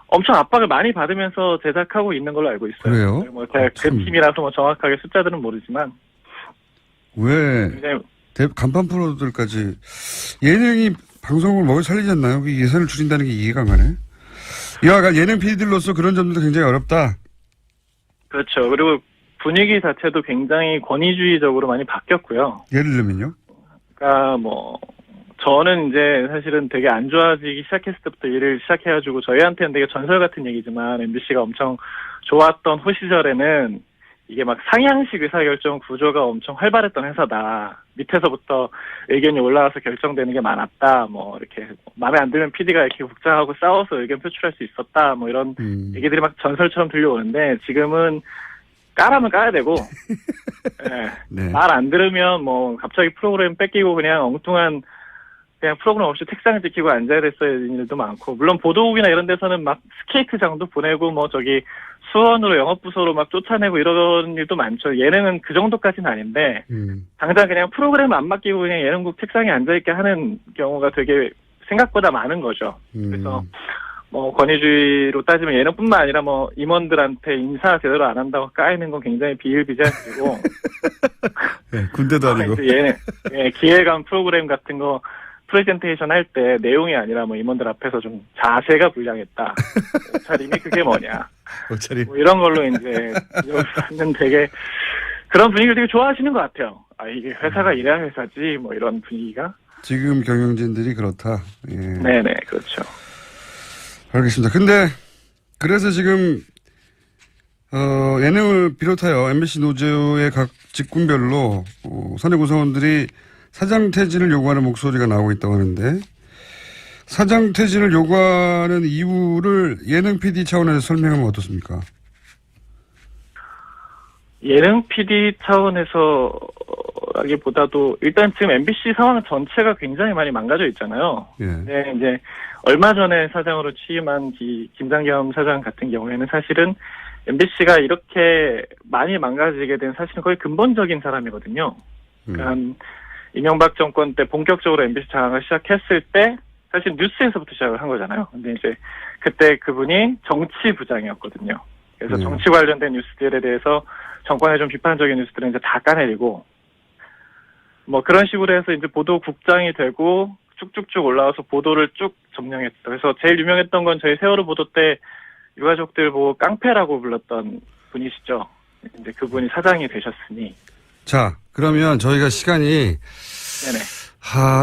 엄청 압박을 많이 받으면서 제작하고 있는 걸로 알고 있어요. 그래요? 뭐 제가 그 팀이라서 뭐 정확하게 숫자들은 모르지만. 왜 간판 프로들까지 예능이 방송을 먹여 살리지 않나요? 예산을 줄인다는 게 이해가 안 가네. 이와 예능 PD들로서 그런 점도 굉장히 어렵다. 그렇죠. 그리고 분위기 자체도 굉장히 권위주의적으로 많이 바뀌었고요. 예를 들면요? 그러니까 뭐 저는 이제 사실은 되게 안 좋아지기 시작했을 때부터 일을 시작해가지고 저희한테는 되게 전설 같은 얘기지만 MBC가 엄청 좋았던 후 시절에는 이게 막 상향식 의사결정 구조가 엄청 활발했던 회사다. 밑에서부터 의견이 올라와서 결정되는 게 많았다. 뭐 이렇게 마음에 안 들면 PD가 이렇게 국장하고 싸워서 의견 표출할 수 있었다. 뭐 이런 얘기들이 막 전설처럼 들려오는데, 지금은 까라면 까야 되고 네. 말 안 들으면 뭐 갑자기 프로그램 뺏기고 그냥 엉뚱한 그냥 프로그램 없이 책상 지키고 앉아야 됐어야 되는 일도 많고, 물론 보도국이나 이런 데서는 막 스케이트장도 보내고 뭐 저기 수원으로 영업부서로 막 쫓아내고 이런 일도 많죠. 예능은 그 정도까지는 아닌데 당장 그냥 프로그램 안 맡기고 그냥 예능국 책상에 앉아있게 하는 경우가 되게 생각보다 많은 거죠. 그래서 뭐 권위주의로 따지면 예능뿐만 아니라 뭐 임원들한테 인사 제대로 안 한다고 까이는 건 굉장히 비일비재한 일이고 네, 군대도 아니고 예능, 기획안 프로그램 같은 거 프레젠테이션 할 때 내용이 아니라 뭐 임원들 앞에서 좀 자세가 불량했다. 옷차림이 그게 뭐냐. 옷차림. 뭐 이런 걸로 이제 받는 되게 그런 분위기를 되게 좋아하시는 것 같아요. 아 이게 회사가 이래야 회사지 뭐 이런 분위기가. 지금 경영진들이 그렇다. 예. 네네 그렇죠. 알겠습니다. 근데 그래서 지금 예능을 비롯하여 MBC 노조의 각 직군별로 사내 구성원들이 사장 퇴진을 요구하는 목소리가 나오고 있다고 하는데 사장 퇴진을 요구하는 이유를 예능 PD 차원에서 설명하면 어떻습니까? 예능 PD 차원에서라기보다도 일단 지금 MBC 상황 전체가 굉장히 많이 망가져 있잖아요. 예. 네, 이제 얼마 전에 사장으로 취임한 김장겸 사장 같은 경우에는 사실은 MBC가 이렇게 많이 망가지게 된 사실은 거의 근본적인 사람이거든요. 그러니까 이명박 정권 때 본격적으로 MBC 장악을 시작했을 때 사실 뉴스에서부터 시작을 한 거잖아요. 근데 이제 그때 그분이 정치부장이었거든요. 그래서 정치 관련된 뉴스들에 대해서 정권의 좀 비판적인 뉴스들은 이제 다 까내리고 뭐 그런 식으로 해서 이제 보도국장이 되고 쭉쭉쭉 올라와서 보도를 쭉 점령했죠. 그래서 제일 유명했던 건 저희 세월호 보도 때 유가족들 보고 깡패라고 불렀던 분이시죠. 이제 그분이 사장이 되셨으니. 자, 그러면 저희가 시간이 네네.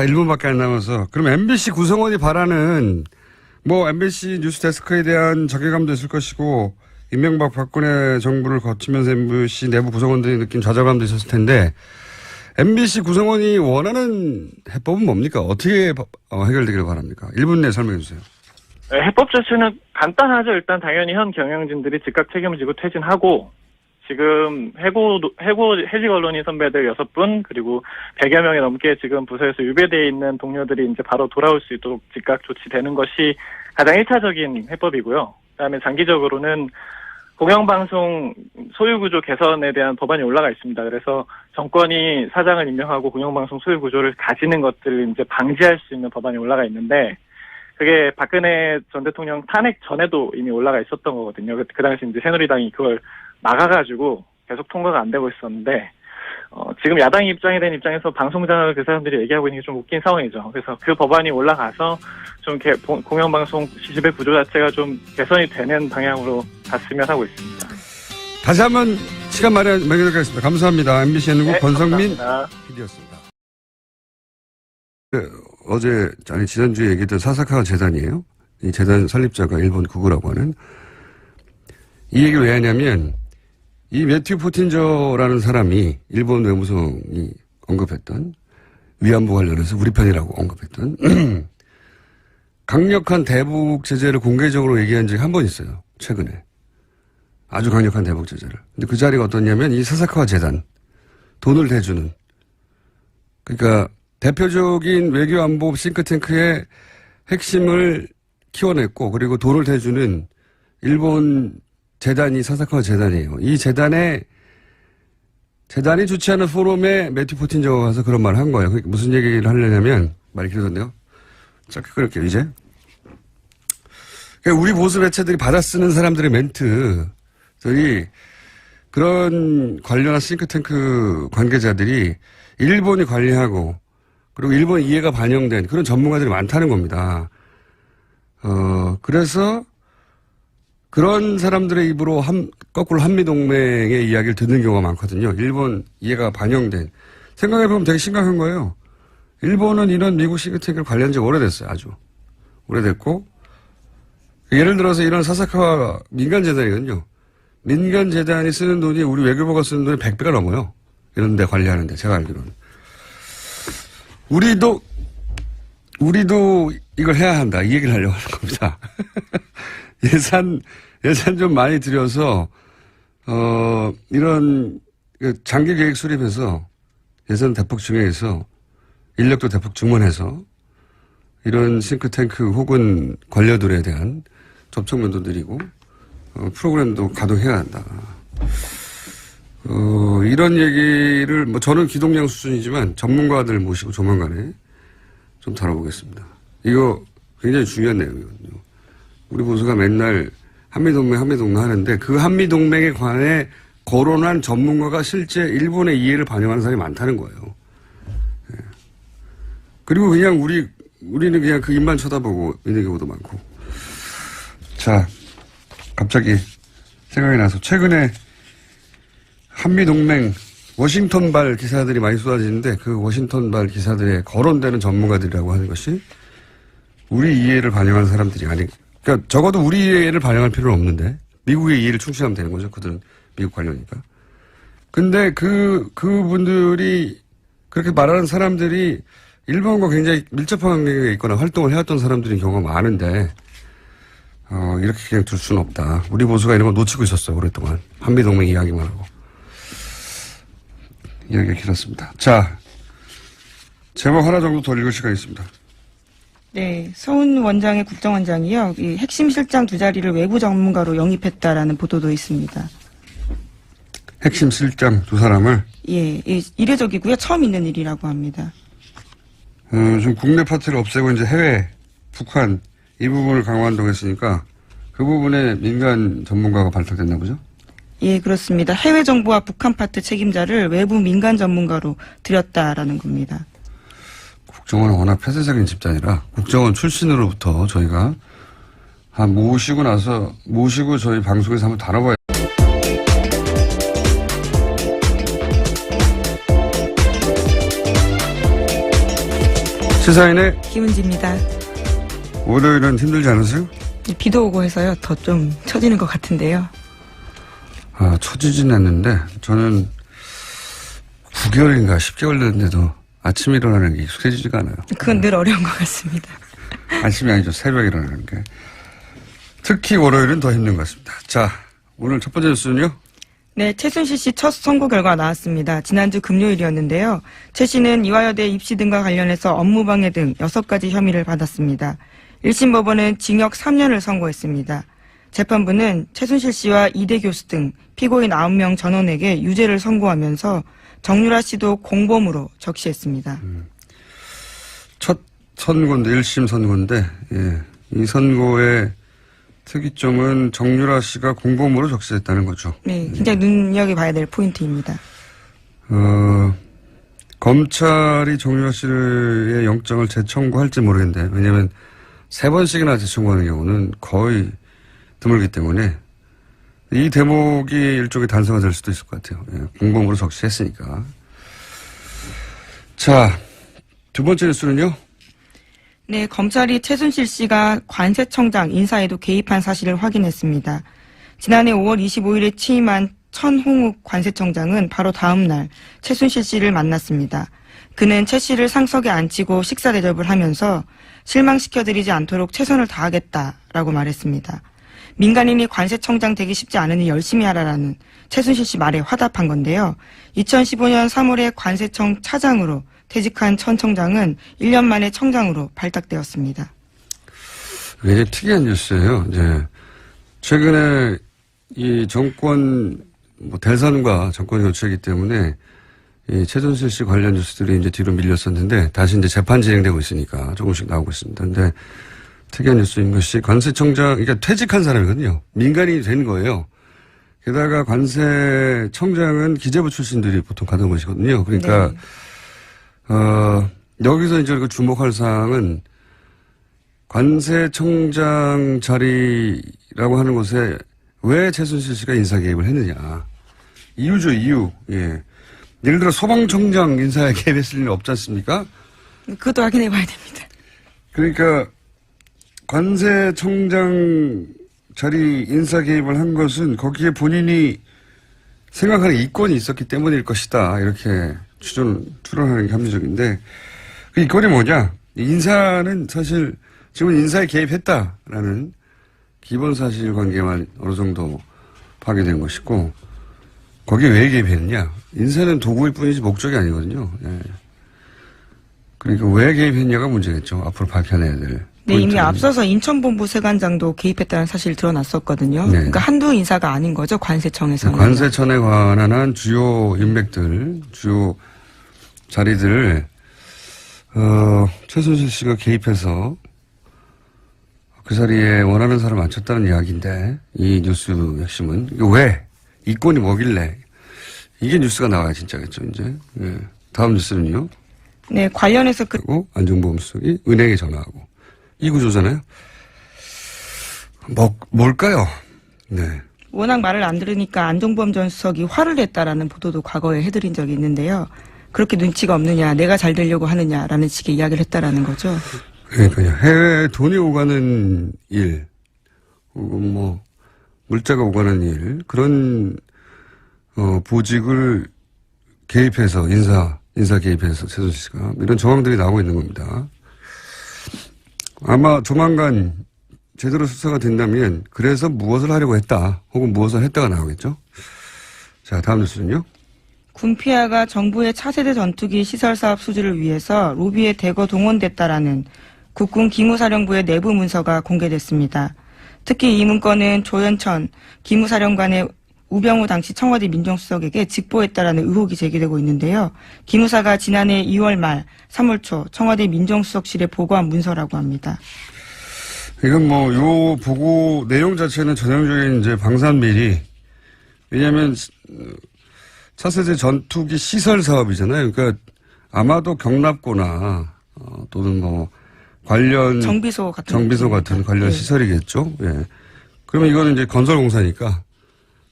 1분밖에 안 남아서 그럼 MBC 구성원이 바라는 뭐 MBC 뉴스데스크에 대한 자괴감도 있을 것이고 이명박 박근혜 정부를 거치면서 MBC 내부 구성원들이 느낀 좌절감도 있었을 텐데 MBC 구성원이 원하는 해법은 뭡니까? 어떻게 해결되기를 바랍니까? 1분 내에 설명해 주세요. 네, 해법 자체는 간단하죠. 일단 당연히 현 경영진들이 즉각 책임을 지고 퇴진하고 지금 해직 언론인 선배들 6분 그리고 100여 명이 넘게 지금 부서에서 유배되어 있는 동료들이 이제 바로 돌아올 수 있도록 즉각 조치되는 것이 가장 1차적인 해법이고요. 그다음에 장기적으로는 공영방송 소유구조 개선에 대한 법안이 올라가 있습니다. 그래서 정권이 사장을 임명하고 공영방송 소유구조를 가지는 것들을 이제 방지할 수 있는 법안이 올라가 있는데 그게 박근혜 전 대통령 탄핵 전에도 이미 올라가 있었던 거거든요. 그 당시 이제 새누리당이 그걸 막아가지고 계속 통과가 안 되고 있었는데 지금 야당이 입장이 된 입장에서 방송장을 그 사람들이 얘기하고 있는 게 좀 웃긴 상황이죠. 그래서 그 법안이 올라가서 좀 공영방송 지배 구조 자체가 좀 개선이 되는 방향으로 갔으면 하고 있습니다. 다시 한번 시간 마련하도록 하겠습니다. 감사합니다. MBC 예능국 권성민 PD였습니다. 지난주에 얘기했던 사사카 재단이에요. 이 재단 설립자가 일본 구구라고 하는. 이 얘기를 왜 하냐면 이 매튜 포틴저라는 사람이 일본 외무성이 언급했던 위안부 관련해서 우리 편이라고 언급했던 강력한 대북 제재를 공개적으로 얘기한 적이 한 번 있어요. 최근에. 아주 강력한 대북 제재를. 근데 그 자리가 어떠냐면 이 사사카와 재단. 돈을 대주는. 그러니까 대표적인 외교안보 싱크탱크의 핵심을 키워냈고 그리고 돈을 대주는 일본 재단이 사사카와 재단이에요. 이 재단이 주최하는 포럼에 매튜 포틴저가 가서 그런 말을 한 거예요. 그러니까 무슨 얘기를 하려냐면 말이 길어졌네요. 짧게 끊을게요 이제. 그러니까 우리 보수 매체들이 받아 쓰는 사람들의 멘트들이 그런 관련한 싱크탱크 관계자들이 일본이 관리하고 그리고 일본 이해가 반영된 그런 전문가들이 많다는 겁니다. 그래서 그런 사람들의 입으로 거꾸로 한미동맹의 이야기를 듣는 경우가 많거든요. 일본 이해가 반영된. 생각해보면 되게 심각한 거예요. 일본은 이런 미국 싱크탱크를 관리한 지 오래됐어요. 아주. 오래됐고. 예를 들어서 이런 사사카와 민간재단이거든요. 민간재단이 쓰는 돈이 우리 외교부가 쓰는 돈이 100배가 넘어요. 이런 데 관리하는데, 제가 알기로는. 우리도 이걸 해야 한다. 이 얘기를 하려고 하는 겁니다. 예산 좀 많이 들여서, 이런 장기 계획 수립해서 예산 대폭 증액해서 인력도 대폭 증원해서 이런 싱크탱크 혹은 관료들에 대한 접촉면도 드리고 프로그램도 가동해야 한다. 이런 얘기를, 저는 기동량 수준이지만 전문가들 모시고 조만간에 좀 다뤄보겠습니다. 이거 굉장히 중요한 내용이거든요. 우리 보수가 맨날 한미동맹 하는데 그 한미동맹에 관해 거론한 전문가가 실제 일본의 이해를 반영하는 사람이 많다는 거예요. 예. 그리고 그냥 우리는 그냥 그 입만 쳐다보고 있는 경우도 많고. 자, 갑자기 생각이 나서 최근에 한미동맹 워싱턴발 기사들이 많이 쏟아지는데 그 워싱턴발 기사들에 거론되는 전문가들이라고 하는 것이 우리 이해를 반영하는 사람들이 그러니까 적어도 우리 이해를 반영할 필요는 없는데 미국의 이해를 충실하면 되는 거죠. 그들은 미국 관료니까. 근데 그분들이 그렇게 말하는 사람들이 일본과 굉장히 밀접한 관계가 있거나 활동을 해왔던 사람들인 경우가 많은데 이렇게 그냥 둘 수는 없다. 우리 보수가 이런 거 놓치고 있었어요. 오랫동안. 한미동맹 이야기만 하고. 이야기가 길었습니다. 자, 제목 하나 정도 더 읽을 시간이 있습니다. 네, 서훈 원장의 국정원장이요. 이 핵심 실장 두 자리를 외부 전문가로 영입했다라는 보도도 있습니다. 핵심 실장 두 사람을? 예, 이례적이고요. 처음 있는 일이라고 합니다. 좀 국내 파트를 없애고 이제 해외, 북한 이 부분을 강화한다고 했으니까 그 부분에 민간 전문가가 발탁됐나 보죠? 예, 그렇습니다. 해외 정부와 북한 파트 책임자를 외부 민간 전문가로 들였다라는 겁니다. 국정원은 워낙 폐쇄적인 집단이라 국정원 출신으로부터 저희가 모시고 저희 방송에서 한번 다뤄봐야. 시사인의 김은지입니다. 월요일은 힘들지 않으세요? 비도 오고 해서요. 더 좀 처지는 것 같은데요. 처지진 않는데 저는 9개월인가 10개월 됐는데도 아침에 일어나는 게 익숙해지지가 않아요. 그건 늘 어려운 것 같습니다. 아침이 아니죠. 새벽에 일어나는 게. 특히 월요일은 더 힘든 것 같습니다. 자, 오늘 첫 번째 뉴스는요? 네, 최순실 씨 첫 선고 결과 나왔습니다. 지난주 금요일이었는데요. 최 씨는 이화여대 입시 등과 관련해서 업무방해 등 6가지 혐의를 받았습니다. 1심 법원은 징역 3년을 선고했습니다. 재판부는 최순실 씨와 이대 교수 등 피고인 9명 전원에게 유죄를 선고하면서 정유라 씨도 공범으로 적시했습니다. 첫 선고인데, 1심 선고인데, 예. 이 선고의 특이점은 정유라 씨가 공범으로 적시했다는 거죠. 네, 굉장히 눈여겨봐야 될 포인트입니다. 검찰이 정유라 씨의 영장을 재청구할지 모르겠는데, 왜냐하면 3번씩이나 재청구하는 경우는 거의 드물기 때문에 이 대목이 일종의 단서가 될 수도 있을 것 같아요. 예, 공범으로 적시했으니까. 자, 두 번째 뉴스는요? 네, 검찰이 최순실 씨가 관세청장 인사에도 개입한 사실을 확인했습니다. 지난해 5월 25일에 취임한 천홍욱 관세청장은 바로 다음 날 최순실 씨를 만났습니다. 그는 최 씨를 상석에 앉히고 식사 대접을 하면서 실망시켜드리지 않도록 최선을 다하겠다라고 말했습니다. 민간인이 관세청장 되기 쉽지 않으니 열심히 하라라는 최순실 씨 말에 화답한 건데요. 2015년 3월에 관세청 차장으로 퇴직한 천 청장은 1년 만에 청장으로 발탁되었습니다. 굉장히 특이한 뉴스예요. 이제 최근에 이 정권 대선과 정권 교체이기 때문에 이 최순실 씨 관련 뉴스들이 이제 뒤로 밀렸었는데 다시 이제 재판 진행되고 있으니까 조금씩 나오고 있습니다. 근데 특이한 뉴스인 것이 관세청장, 그러니까 퇴직한 사람이거든요. 민간인이 된 거예요. 게다가 관세청장은 기재부 출신들이 보통 가는 것이거든요. 그러니까 네. 여기서 이제 주목할 사항은 관세청장 자리라고 하는 곳에 왜 최순실 씨가 인사 개입을 했느냐. 이유죠, 이유. 예. 예를 들어 소방청장 인사에 개입했을 리는 없지 않습니까? 그것도 확인해 봐야 됩니다. 그러니까 관세청장 자리 인사 개입을 한 것은 거기에 본인이 생각하는 이권이 있었기 때문일 것이다. 이렇게 추론하는 게 합리적인데 그 이권이 뭐냐? 인사는 사실 지금 인사에 개입했다라는 기본 사실관계만 어느 정도 파괴된 것이고 거기에 왜 개입했느냐? 인사는 도구일 뿐이지 목적이 아니거든요. 예. 그러니까 왜 개입했냐가 문제겠죠. 앞으로 밝혀내야 될 네, 이미 포인트는. 앞서서 인천본부 세관장도 개입했다는 사실이 드러났었거든요. 네. 그러니까 한두 인사가 아닌 거죠, 관세청에서는. 관세청에 관한 한 주요 인맥들, 주요 자리들을 최순실 씨가 개입해서 그 자리에 원하는 사람을 앉혔다는 이야기인데, 이 뉴스 핵심은 이게 왜 이권이 뭐길래 이게 뉴스가 나와야 진짜겠죠, 이제. 예. 다음 뉴스는요. 네, 관련해서 그리고 안종범 수석이 은행에 전화하고 이 구조잖아요. 뭘까요? 네. 워낙 말을 안 들으니까 안종범 전 수석이 화를 냈다라는 보도도 과거에 해드린 적이 있는데요. 그렇게 눈치가 없느냐, 내가 잘 되려고 하느냐라는 식의 이야기를 했다라는 거죠. 그러니까요. 해외에 돈이 오가는 일, 혹은 뭐 물자가 오가는 일, 그런 보직을 개입해서 인사 개입해서 최순실 씨가 이런 정황들이 나오고 있는 겁니다. 아마 조만간 제대로 수사가 된다면 그래서 무엇을 하려고 했다, 혹은 무엇을 했다가 나오겠죠. 자, 다음 뉴스는요. 군피아가 정부의 차세대 전투기 시설 사업 수주를 위해서 로비에 대거 동원됐다라는 국군 기무사령부의 내부 문서가 공개됐습니다. 특히 이 문건은 조현천 기무사령관의 우병우 당시 청와대 민정수석에게 직보했다라는 의혹이 제기되고 있는데요. 기무사가 지난해 2월 말 3월 초 청와대 민정수석실에 보고한 문서라고 합니다. 이건 뭐, 요 보고 내용 자체는 전형적인 이제 방산비리. 왜냐하면 차세대 전투기 시설 사업이잖아요. 그러니까 아마도 경납고나 또는 뭐 관련 정비소 같은 관련 네. 시설이겠죠. 예. 그러면 이거는 이제 건설공사니까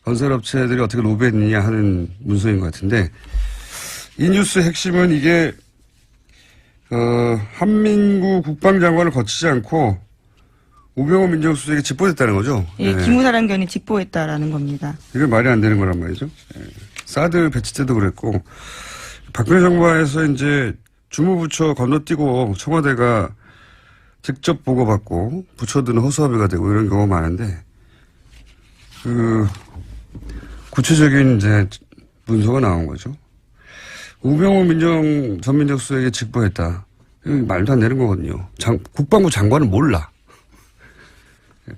건설업체들이 어떻게 로비했느냐 하는 문서인 것 같은데, 이 뉴스 핵심은 이게 한민구 국방장관을 거치지 않고 우병우 민정수석에게 직보됐다는 거죠. 예, 기무사령관이 직보했다라는 겁니다. 이게 말이 안 되는 거란 말이죠. 예. 사드 배치 때도 그랬고, 박근혜 정부에서 이제 주무부처 건너뛰고 청와대가 직접 보고받고 부처들은 허수아비가 되고 이런 경우가 많은데, 구체적인 이제 문서가 나온 거죠. 우병우 전 민정수석에게 직보했다. 이거 말도 안 되는 거거든요. 국방부 장관은 몰라.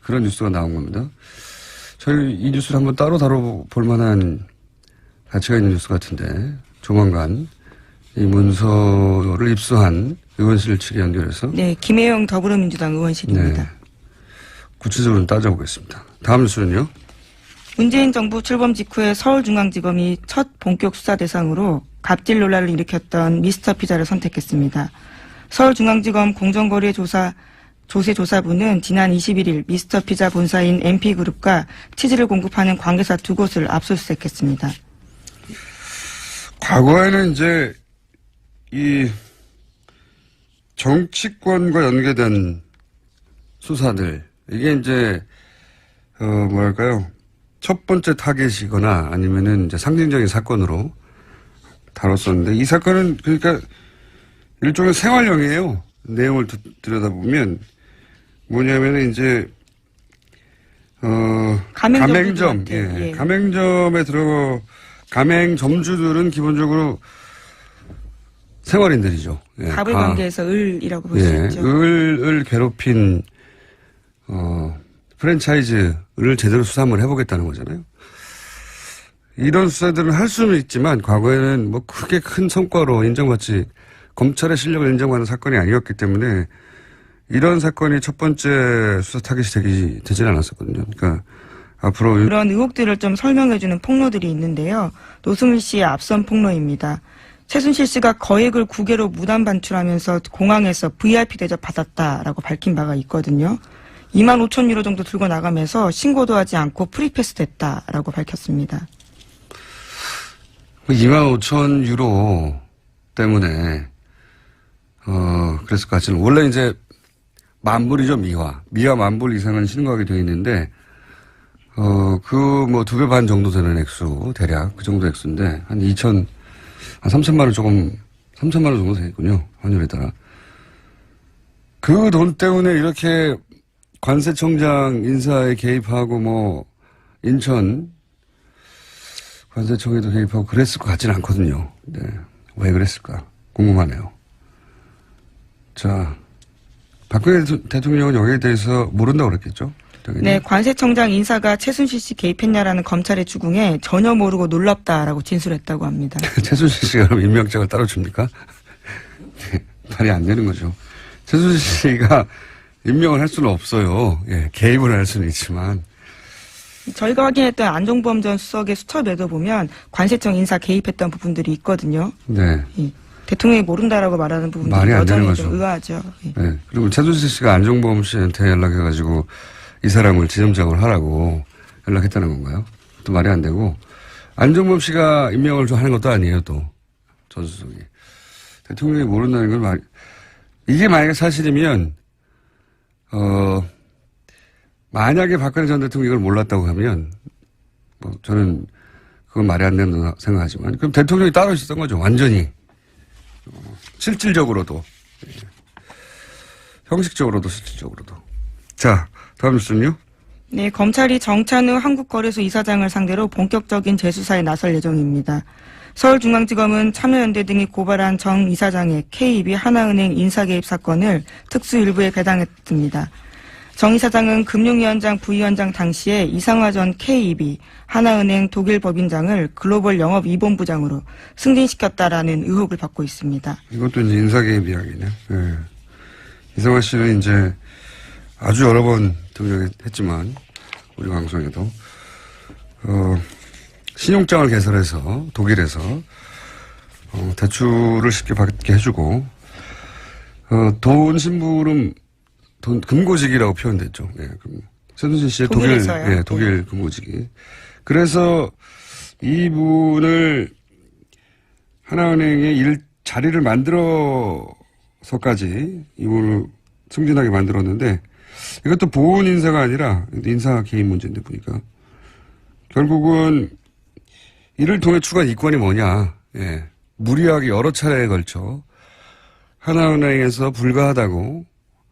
그런 뉴스가 나온 겁니다. 저희 이 뉴스를 한번 따로 다뤄볼 만한 가치가 있는 뉴스 같은데, 조만간 이 문서를 입수한 의원실 측에 연결해서. 네, 김혜영 더불어민주당 의원실입니다. 네, 구체적으로 따져보겠습니다. 다음 뉴스는요. 문재인 정부 출범 직후에 서울중앙지검이 첫 본격 수사 대상으로 갑질 논란을 일으켰던 미스터 피자를 선택했습니다. 서울중앙지검 공정거래 조세조사부는 지난 21일 미스터 피자 본사인 MP그룹과 치즈를 공급하는 관계사 2곳을 압수수색했습니다. 과거에는 이제 이 정치권과 연계된 수사들, 이게 이제 뭐랄까요, 첫 번째 타겟이거나 아니면은 이제 상징적인 사건으로 다뤘었는데, 이 사건은 그러니까 일종의 생활형이에요. 내용을 들여다보면 뭐냐면은 이제 가맹점, 예. 가맹점에 가맹점주들은 기본적으로 생활인들이죠. 예. 갑을 관계에서 을이라고 볼 수 예. 있죠. 을을 괴롭힌 프랜차이즈를 제대로 수사 한번 해보겠다는 거잖아요. 이런 수사들은 할 수는 있지만 과거에는 뭐 크게 큰 성과로 인정받지, 검찰의 실력을 인정받는 사건이 아니었기 때문에 이런 사건이 첫 번째 수사 타겟이 되지는 않았었거든요. 그러니까 앞으로 그런 의혹들을 좀 설명해주는 폭로들이 있는데요. 노승일 씨의 앞선 폭로입니다. 최순실 씨가 거액을 국외로 무단 반출하면서 공항에서 VIP 대접 받았다라고 밝힌 바가 있거든요. 2만 5천 유로 정도 들고 나가면서 신고도 하지 않고 프리패스 됐다라고 밝혔습니다. 2만 5천 유로 때문에 그랬을 것 같지는, 원래 이제 만불이죠, 미화 10,000불 이상은 신고하게 되어 있는데 그 뭐 2배 반 정도 되는 액수, 대략 그 정도 액수인데 한 3천만 원 3천만 원 정도 되겠군요, 환율에 따라. 그 돈 때문에 이렇게 관세청장 인사에 개입하고 뭐 인천 관세청에도 개입하고 그랬을 것 같지는 않거든요. 네. 왜 그랬을까 궁금하네요. 자, 박근혜 대통령은 여기에 대해서 모른다고 그랬겠죠? 당연히. 네, 관세청장 인사가 최순실 씨 개입했냐라는 검찰의 추궁에 전혀 모르고 놀랍다라고 진술했다고 합니다. 최순실 씨가 그럼 임명장을 따로 줍니까? 네, 말이 안 되는 거죠. 최순실 씨가 임명을 할 수는 없어요. 예, 개입을 할 수는 있지만. 저희가 확인했던 안종범 전 수석의 수첩에도 보면 관세청 인사 개입했던 부분들이 있거든요. 네. 대통령이 모른다라고 말하는 부분들이 말이 안 되는 여전히 거죠. 좀 의아하죠. 예. 네. 그리고 최순실 씨가 안종범 씨한테 연락해가지고 이 사람을 지점장을 하라고 연락했다는 건가요? 또 말이 안 되고. 안종범 씨가 임명을 좀 하는 것도 아니에요, 또. 전 수석이. 대통령이 모른다는 건 이게 만약에 사실이면, 만약에 박근혜 전 대통령이 이걸 몰랐다고 하면, 저는 그건 말이 안 된다고 생각하지만, 그럼 대통령이 따로 있었던 거죠, 완전히. 실질적으로도. 형식적으로도, 실질적으로도. 자, 다음 뉴스는요? 네, 검찰이 정찬우 한국거래소 이사장을 상대로 본격적인 재수사에 나설 예정입니다. 서울중앙지검은 참여연대 등이 고발한 정 이사장의 KEB 하나은행 인사개입 사건을 특수일부에 배당했습니다. 정 이사장은 금융위원장 부위원장 당시에 이상화 전 KEB 하나은행 독일 법인장을 글로벌 영업 2본부장으로 승진시켰다라는 의혹을 받고 있습니다. 이것도 이제 인사개입 이야기네. 네. 이상화 씨는 이제 아주 여러 번 등장했지만, 우리 방송에도, 신용장을 개설해서 독일에서 대출을 쉽게 받게 해주고 돈 심부름 금고직이라고 표현됐죠. 예, 최순실 씨의 독일에서요? 독일 금고직이. 그래서 이분을 하나은행의 자리를 만들어서까지 이분을 승진하게 만들었는데 이것도 보훈 인사가 아니라 인사 개입 문제인데 보니까 결국은 이를 통해 추가한 이권이 뭐냐. 예. 무리하게 여러 차례에 걸쳐 하나은행에서 불가하다고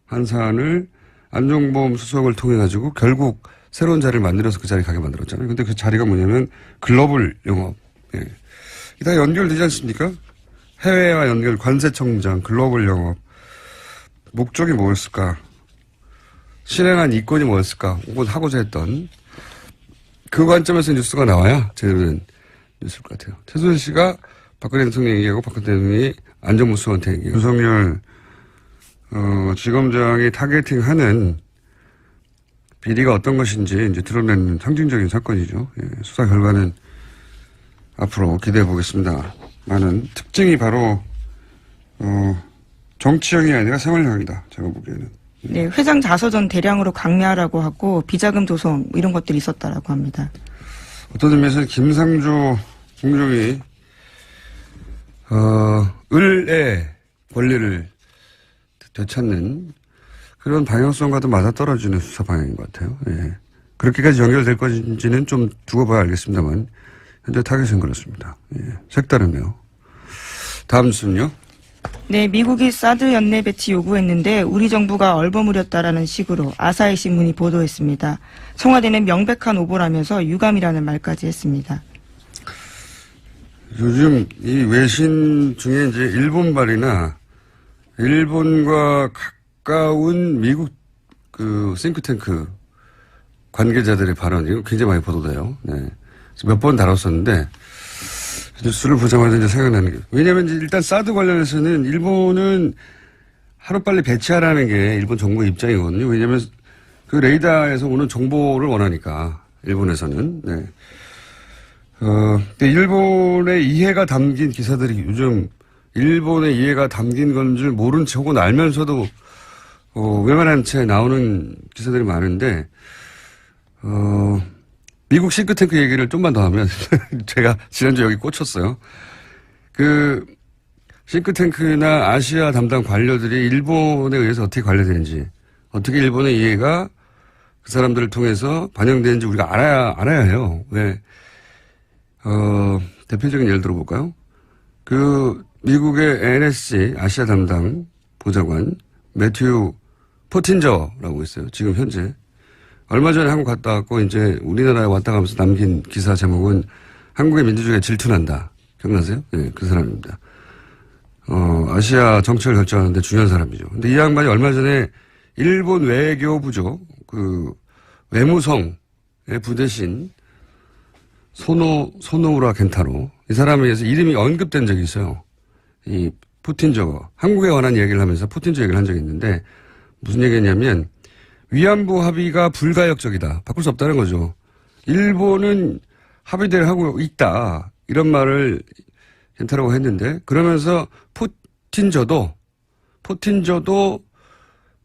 한 사안을 안종범 수석을 통해 가지고 결국 새로운 자리를 만들어서 그 자리에 가게 만들었잖아요. 근데 그 자리가 뭐냐면 글로벌 영업. 예. 이게 다 연결되지 않습니까? 해외와 연결, 관세청장, 글로벌 영업. 목적이 뭐였을까? 실행한 이권이 뭐였을까? 혹은 하고자 했던 그 관점에서 뉴스가 나와야 제대로 된 뉴스일 것 같아요. 최순실 씨가 박근혜 대통령 얘기하고 박근혜 대통령이 안종범 수석한테 얘기하고 윤석열 지검장이 타겟팅하는 비리가 어떤 것인지 이제 드러내는 상징적인 사건이죠. 예, 수사 결과는 앞으로 기대해 보겠습니다. 많은 특징이 바로 정치형이 아니라 생활형이다. 제가 보기에는. 네, 회장 자서전 대량으로 강매하라고 하고 비자금 조성 이런 것들이 있었다라고 합니다. 어떤 의미에서 김상조 공정이 을의 권리를 되찾는 그런 방향성과도 맞아떨어지는 수사 방향인 것 같아요. 예. 그렇게까지 연결될 것인지는 좀 두고 봐야 알겠습니다만 현재 타겟은 그렇습니다. 예. 색다르네요. 다음 뉴스는요. 네, 미국이 사드 연내 배치 요구했는데 우리 정부가 얼버무렸다라는 식으로 아사히 신문이 보도했습니다. 청와대는 명백한 오보라면서 유감이라는 말까지 했습니다. 요즘 이 외신 중에 이제 일본발이나 일본과 가까운 미국 그 싱크탱크 관계자들의 발언이 굉장히 많이 보도돼요. 네. 몇 번 다뤘었는데 뉴스를 보자마자 이제 생각나는 게 왜냐하면 일단 사드 관련해서는 일본은 하루빨리 배치하라는 게 일본 정부의 입장이거든요. 왜냐하면 그 레이더에서 오는 정보를 원하니까 일본에서는. 네. 근데 일본의 이해가 담긴 기사들이 요즘 일본의 이해가 담긴 건 줄 모른 체 혹은 알면서도 외면한 채 나오는 기사들이 많은데 미국 싱크탱크 얘기를 좀만 더 하면 제가 지난주에 여기 꽂혔어요. 그 싱크탱크나 아시아 담당 관료들이 일본에 의해서 어떻게 관리되는지 어떻게 일본의 이해가 그 사람들을 통해서 반영되는지 우리가 알아야 해요. 왜? 대표적인 예를 들어볼까요? 그 미국의 NSC 아시아 담당 보좌관 매튜 포틴저라고 있어요. 지금 현재. 얼마 전에 한국 갔다 왔고 이제 우리나라에 왔다 가면서 남긴 기사 제목은 한국의 민주주의가 질투난다. 기억나세요? 네, 그 사람입니다. 아시아 정책을 결정하는데 중요한 사람이죠. 근데 이 양반이 얼마 전에 일본 외교부죠. 그 외무성의 부대신 소노우라 켄타로 이 사람에 의해서 이름이 언급된 적이 있어요. 이 푸틴저 한국에 관한 얘기를 하면서 푸틴저 얘기를 한 적이 있는데 무슨 얘기냐면 위안부 합의가 불가역적이다. 바꿀 수 없다는 거죠. 일본은 합의대로 하고 있다. 이런 말을 켄타로가 했는데 그러면서 푸틴저도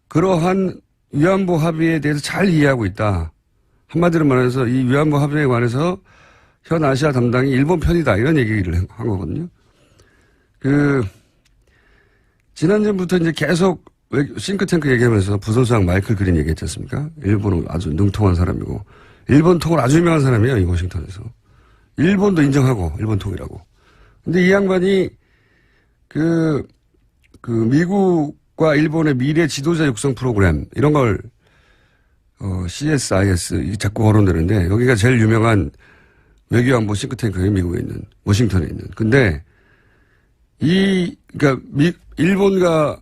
그러한 위안부 합의에 대해서 잘 이해하고 있다. 한마디로 말해서 이 위안부 합의에 관해서 현 아시아 담당이 일본 편이다. 이런 얘기를 한 거거든요. 지난주부터 이제 계속 싱크탱크 얘기하면서 부소장 마이클 그린 얘기했지 않습니까? 일본은 아주 능통한 사람이고, 일본 통을 아주 유명한 사람이에요, 이 워싱턴에서. 일본도 인정하고, 일본 통이라고. 근데 이 양반이 미국과 일본의 미래 지도자 육성 프로그램, 이런 걸, CSIS, 자꾸 거론되는데, 여기가 제일 유명한 외교안보 싱크탱크예요, 미국에 있는, 워싱턴에 있는. 근데, 그러니까, 일본과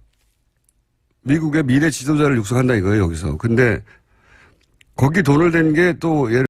미국의 미래 지도자를 육성한다 이거예요, 여기서. 근데, 거기 돈을 댄 게 또, 예를